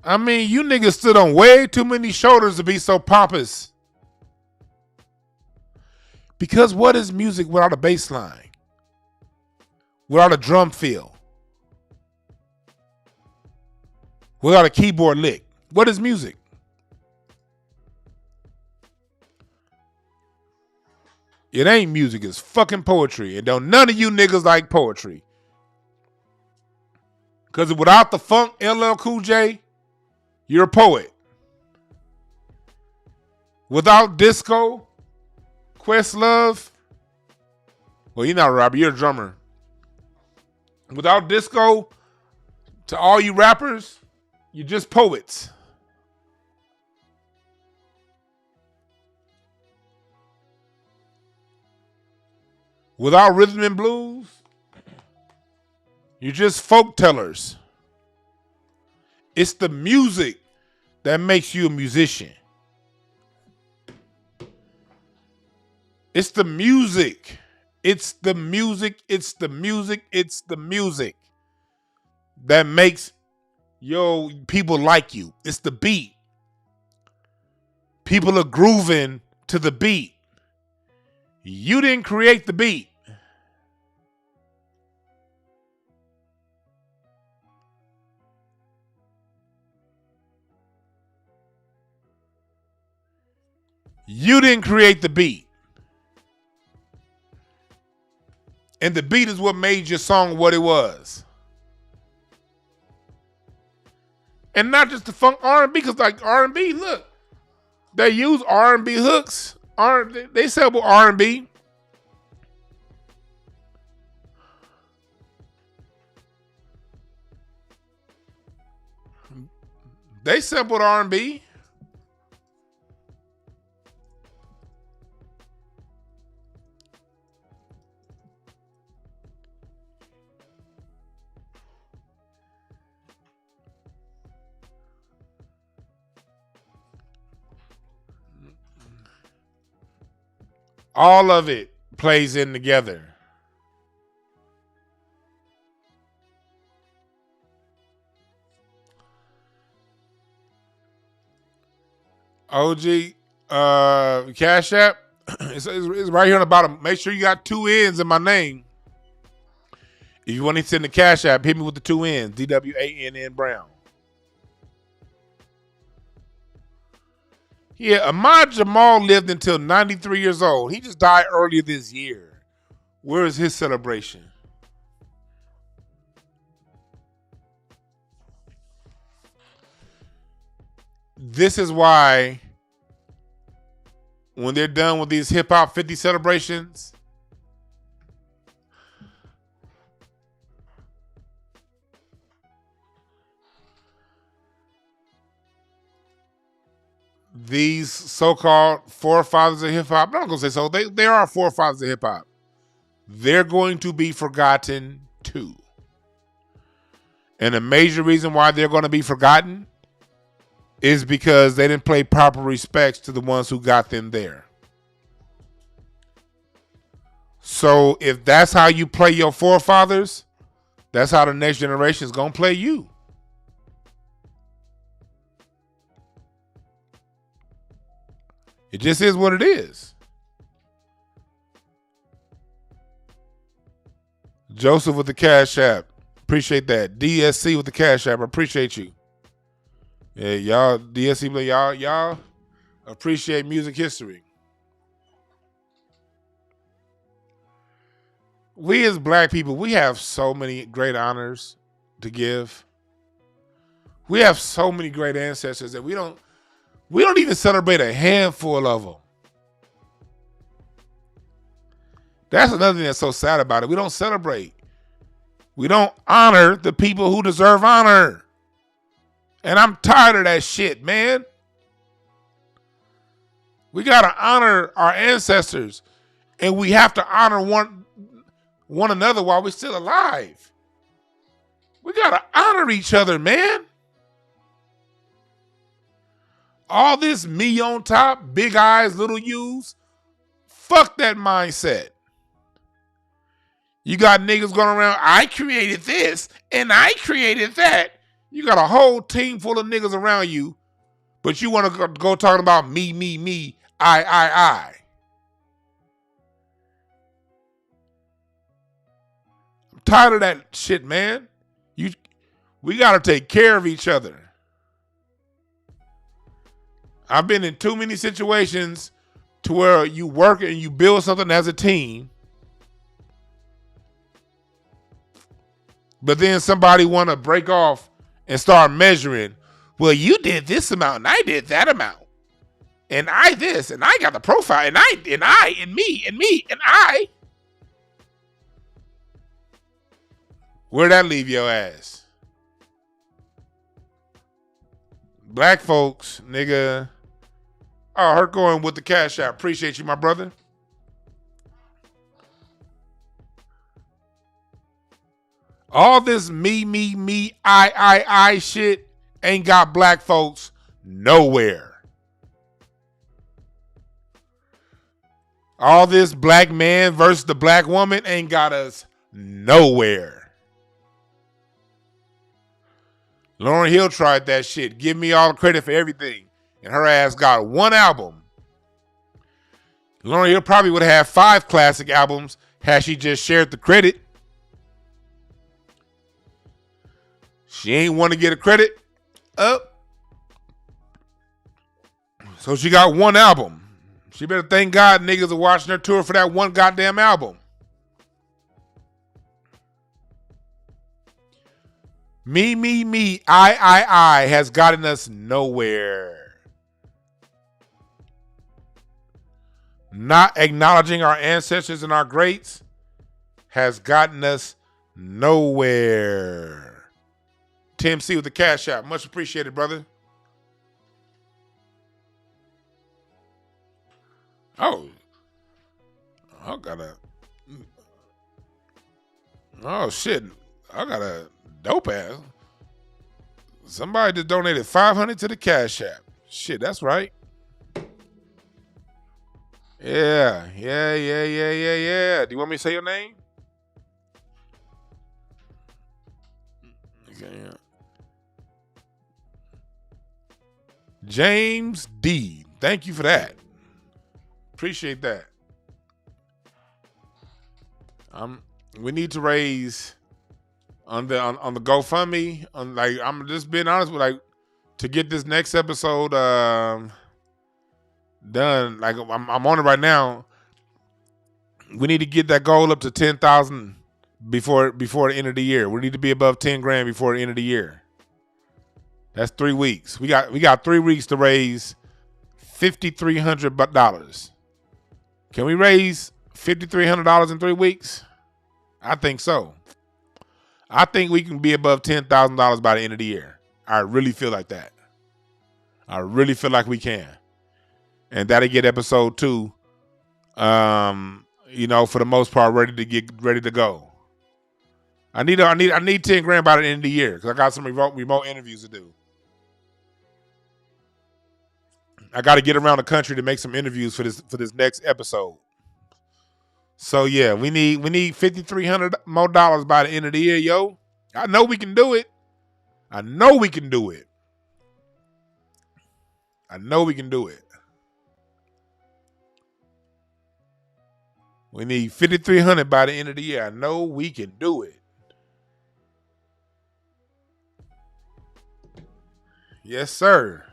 I mean, you niggas stood on way too many shoulders to be so pompous. Because what is music without a bass line? Without a drum fill? Without a keyboard lick? What is music? It ain't music, it's fucking poetry. And don't none of you niggas like poetry. Because without the funk, LL Cool J, you're a poet. Without disco, Questlove, well, you're not a rapper, you're a drummer. Without disco, to all you rappers, you're just poets. Without rhythm and blues, you're just folk tellers. It's the music that makes you a musician. It's the music. It's the music. It's the music. It's the music that makes your people like you. It's the beat. People are grooving to the beat. You didn't create the beat. You didn't create the beat. And the beat is what made your song what it was. And not just the funk R&B, because like R&B, look, they use R&B hooks. They sample R&B. They sampled R&B. All of it plays in together. OG Cash App, it's right here on the bottom. Make sure you got 2 N's in my name. If you want to send the Cash App, hit me with the 2 N's. DWANN Brown. Yeah, Ahmad Jamal lived until 93 years old. He just died earlier this year. Where is his celebration? This is why when they're done with these Hip Hop 50 celebrations, these so-called forefathers of hip-hop, I'm not going to say so, they are forefathers of hip-hop. They're going to be forgotten too. And a major reason why they're going to be forgotten is because they didn't pay proper respects to the ones who got them there. So if that's how you play your forefathers, that's how the next generation is going to play you. It just is what it is. Joseph with the Cash App. Appreciate that. DSC with the Cash App. I appreciate you. Yeah, y'all, DSC, y'all appreciate music history. We as black people, we have so many great honors to give. We have so many great ancestors that we don't We don't even celebrate a handful of them. That's another thing that's so sad about it. We don't celebrate. We don't honor the people who deserve honor. And I'm tired of that shit, man. We got to honor our ancestors. And we have to honor one another while we're still alive. We got to honor each other, man. All this me on top, big eyes, little U's. Fuck that mindset. You got niggas going around, I created this and I created that. You got a whole team full of niggas around you, but you want to go talking about me, I. I'm tired of that shit, man. We got to take care of each other. I've been in too many situations to where you work and you build something as a team, but then somebody want to break off and start measuring. Well, you did this amount and I did that amount. And I this and I got the profile and me and I. Where'd that leave your ass? Black folks, nigga. Oh, her going with the cash out. Appreciate you, my brother. All this me, I shit ain't got black folks nowhere. All this black man versus the black woman ain't got us nowhere. Lauryn Hill tried that shit. Give me all the credit for everything. And her ass got one album. Lauryn Hill probably would have 5 classic albums had she just shared the credit. She ain't want to get a credit up. So she got one album. She better thank God niggas are watching her tour for that one goddamn album. Me, I has gotten us nowhere. Not acknowledging our ancestors and our greats has gotten us nowhere. Tim C with the cash out. Much appreciated, brother. Oh, I got a. Oh shit! I got a dope ass. Somebody just donated $500 to the cash app. Shit, that's right. Yeah. Do you want me to say your name? Okay. Yeah. James D. Thank you for that. Appreciate that. We need to raise on the GoFundMe. I'm just being honest with to get this next episode done. Like I'm on it right now. We need to get that goal up to 10,000 before the end of the year. We need to be above 10 grand before the end of the year. That's 3 weeks. We got 3 weeks to raise $5,300. Can we raise $5,300 in 3 weeks? I think so. I think we can be above $10,000 by the end of the year. I really feel like that. I really feel like we can. And that'll get episode 2, for the most part, ready to go. I need 10 grand by the end of the year because I got some remote interviews to do. I got to get around the country to make some interviews for this next episode. So yeah, we need $5,300 more by the end of the year, yo. I know we can do it. I know we can do it. We need $5,300 by the end of the year. I know we can do it. Yes, sir.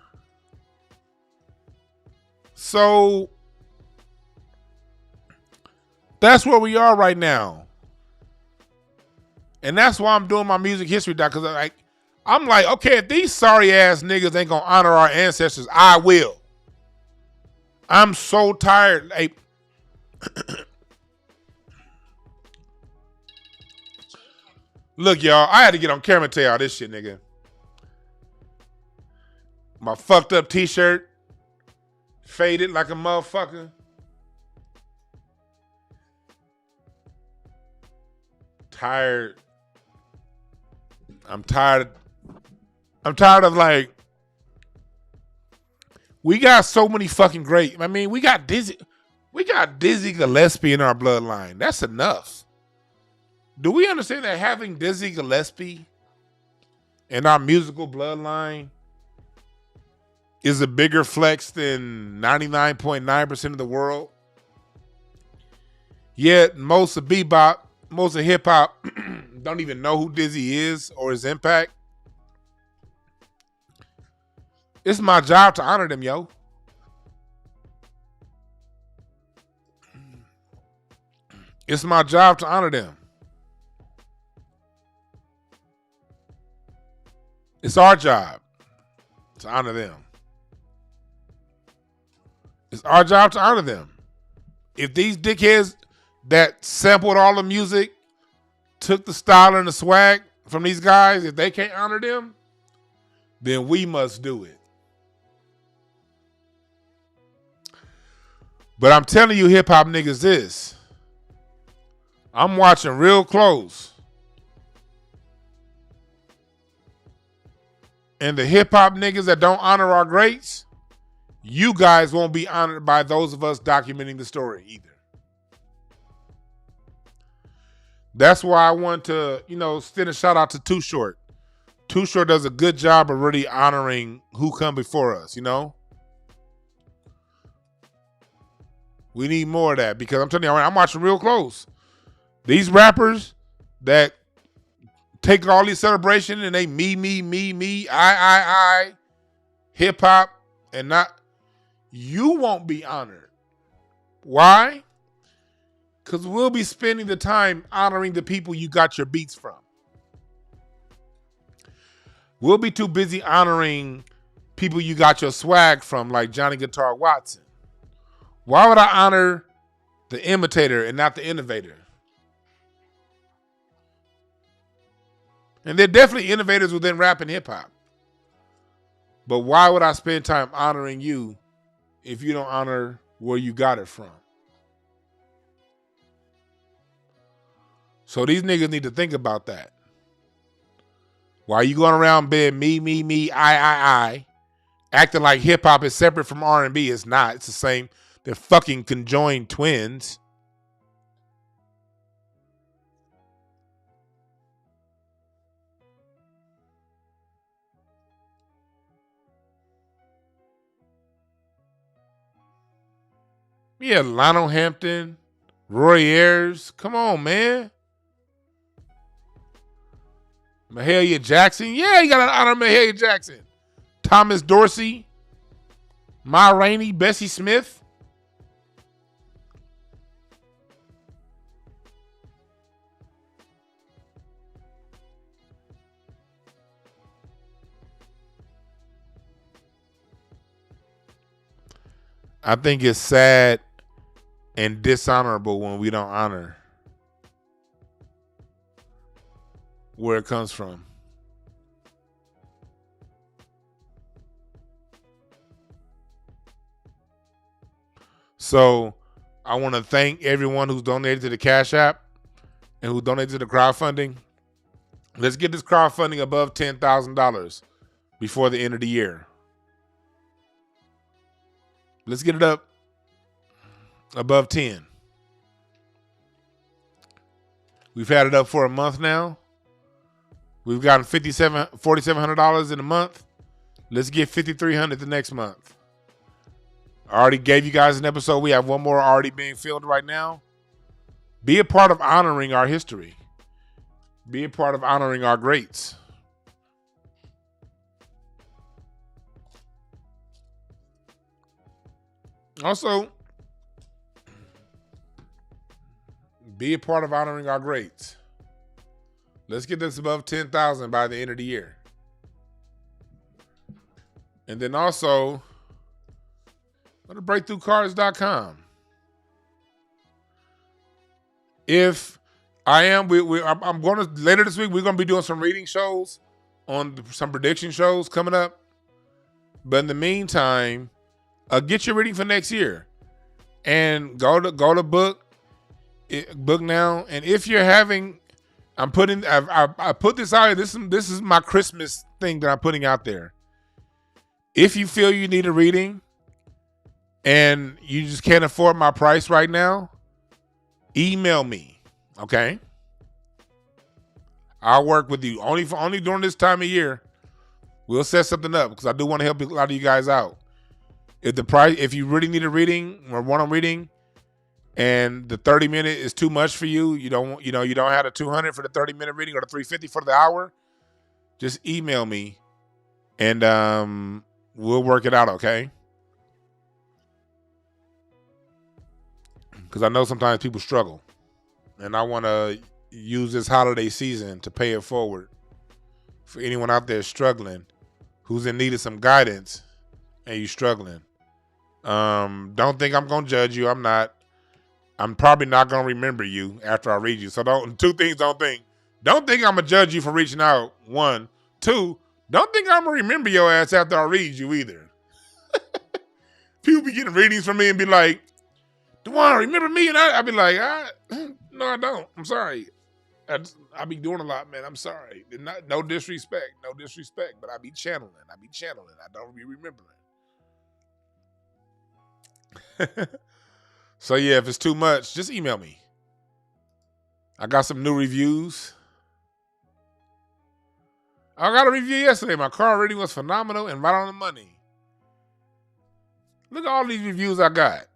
So that's where we are right now. And that's why I'm doing my music history doc, because I'm like, okay, if these sorry ass niggas ain't gonna honor our ancestors, I will. I'm so tired. Hey, look, y'all, I had to get on camera and tell y'all this shit, nigga. My fucked up t-shirt, faded like a motherfucker. Tired. I'm tired of like, we got so many fucking great. I mean, we got Dizzy Gillespie in our bloodline. That's enough. Do we understand that having Dizzy Gillespie in our musical bloodline is a bigger flex than 99.9% of the world? Yet most of bebop, most of hip hop don't even know who Dizzy is or his impact. It's my job to honor them, yo. It's my job to honor them. It's our job to honor them. It's our job to honor them. If these dickheads that sampled all the music, took the style and the swag from these guys, if they can't honor them, then we must do it. But I'm telling you hip-hop niggas this. I'm watching real close. And the hip-hop niggas that don't honor our greats, you guys won't be honored by those of us documenting the story either. That's why I want to, send a shout out to Too Short. Too Short does a good job of really honoring who come before us, We need more of that because I'm telling you, I'm watching real close. These rappers that take all these celebrations and they me, I, hip hop and not, you won't be honored. Why? Because we'll be spending the time honoring the people you got your beats from. We'll be too busy honoring people you got your swag from, like Johnny Guitar Watson. Why would I honor the imitator and not the innovator? And they're definitely innovators within rap and hip hop. But why would I spend time honoring you if you don't honor where you got it from? So these niggas need to think about that. Why are you going around being me, I, acting like hip hop is separate from R&B? It's not. It's the same. They're fucking conjoined twins. Yeah, Lionel Hampton, Roy Ayers. Come on, man. Mahalia Jackson. Yeah, you got to honor Mahalia Jackson. Thomas Dorsey. Ma Rainey. Bessie Smith. I think it's sad and dishonorable when we don't honor where it comes from. So I want to thank everyone who's donated to the Cash App and who donated to the crowdfunding. Let's get this crowdfunding above $10,000 before the end of the year. Let's get it up above 10. We've had it up for a month now. We've gotten $4,700 in a month. Let's get $5,300 the next month. I already gave you guys an episode. We have one more already being filmed right now. Be a part of honoring our history. Be a part of honoring our greats. Also, be a part of honoring our greats. Let's get this above 10,000 by the end of the year. And then also, go to breakthroughcards.com. If I am, I'm going to, later this week, we're going to be doing some reading shows on some prediction shows coming up. But in the meantime, get your reading for next year. And go to book now. And if you're having, I put this out here. This is my Christmas thing that I'm putting out there. If you feel you need a reading and you just can't afford my price right now, email me. Okay, I'll work with you only during this time of year. We'll set something up because I do want to help a lot of you guys out. If you really need a reading or want a reading, and the 30-minute is too much for you, you don't have the $200 for the 30-minute reading or the $350 for the hour, just email me, and we'll work it out. Okay? Because I know sometimes people struggle, and I want to use this holiday season to pay it forward for anyone out there struggling, who's in need of some guidance, and you struggling. Don't think I'm going to judge you. I'm not. I'm probably not going to remember you after I read you. So don't think I'm going to judge you for reaching out. 1, 2, don't think I'm going to remember your ass after I read you either. People be getting readings from me and be like, DeJuan, remember me? And I be like, no, I don't. I'm sorry. I be doing a lot, man. I'm sorry. No disrespect. But I be channeling. I don't be remembering. So yeah, if it's too much, just email me. I got some new reviews. I got a review yesterday. My car rating was phenomenal and right on the money. Look at all these reviews I got.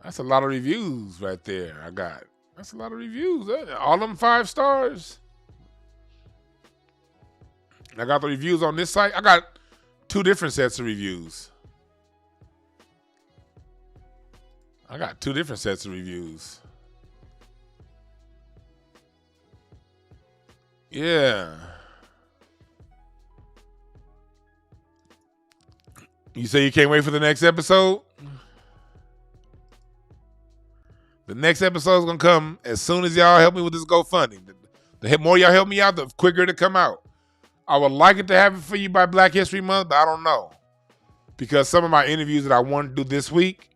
That's a lot of reviews right there I got. That's a lot of reviews. All them 5 stars. I got the reviews on this site. I got 2 different sets of reviews. Yeah. You say you can't wait for the next episode? The next episode is going to come as soon as y'all help me with this GoFundMe. The more y'all help me out, the quicker it'll come out. I would like it to have it for you by Black History Month, but I don't know. Because some of my interviews that I want to do this week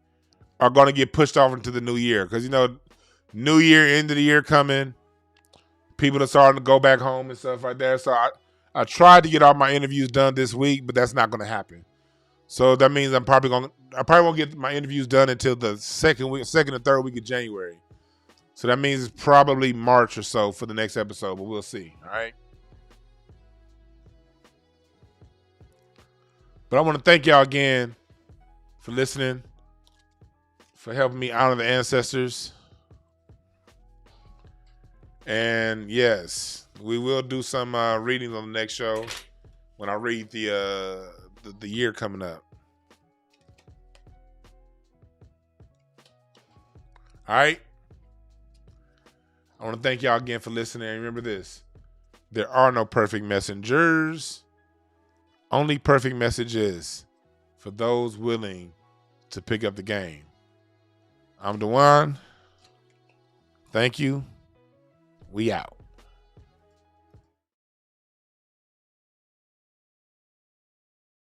are going to get pushed off into the new year. Because, new year, end of the year coming. People are starting to go back home and stuff like that. So I tried to get all my interviews done this week, but that's not going to happen. So that means I probably won't get my interviews done until the second or third week of January. So that means it's probably March or so for the next episode, but we'll see. All right. But I want to thank y'all again for listening, for helping me honor the ancestors. And yes, we will do some readings on the next show when I read the year coming up. All right. I want to thank y'all again for listening. And remember this: there are no perfect messengers. Only perfect messages for those willing to pick up the game. I'm DeJuan. Thank you. We out.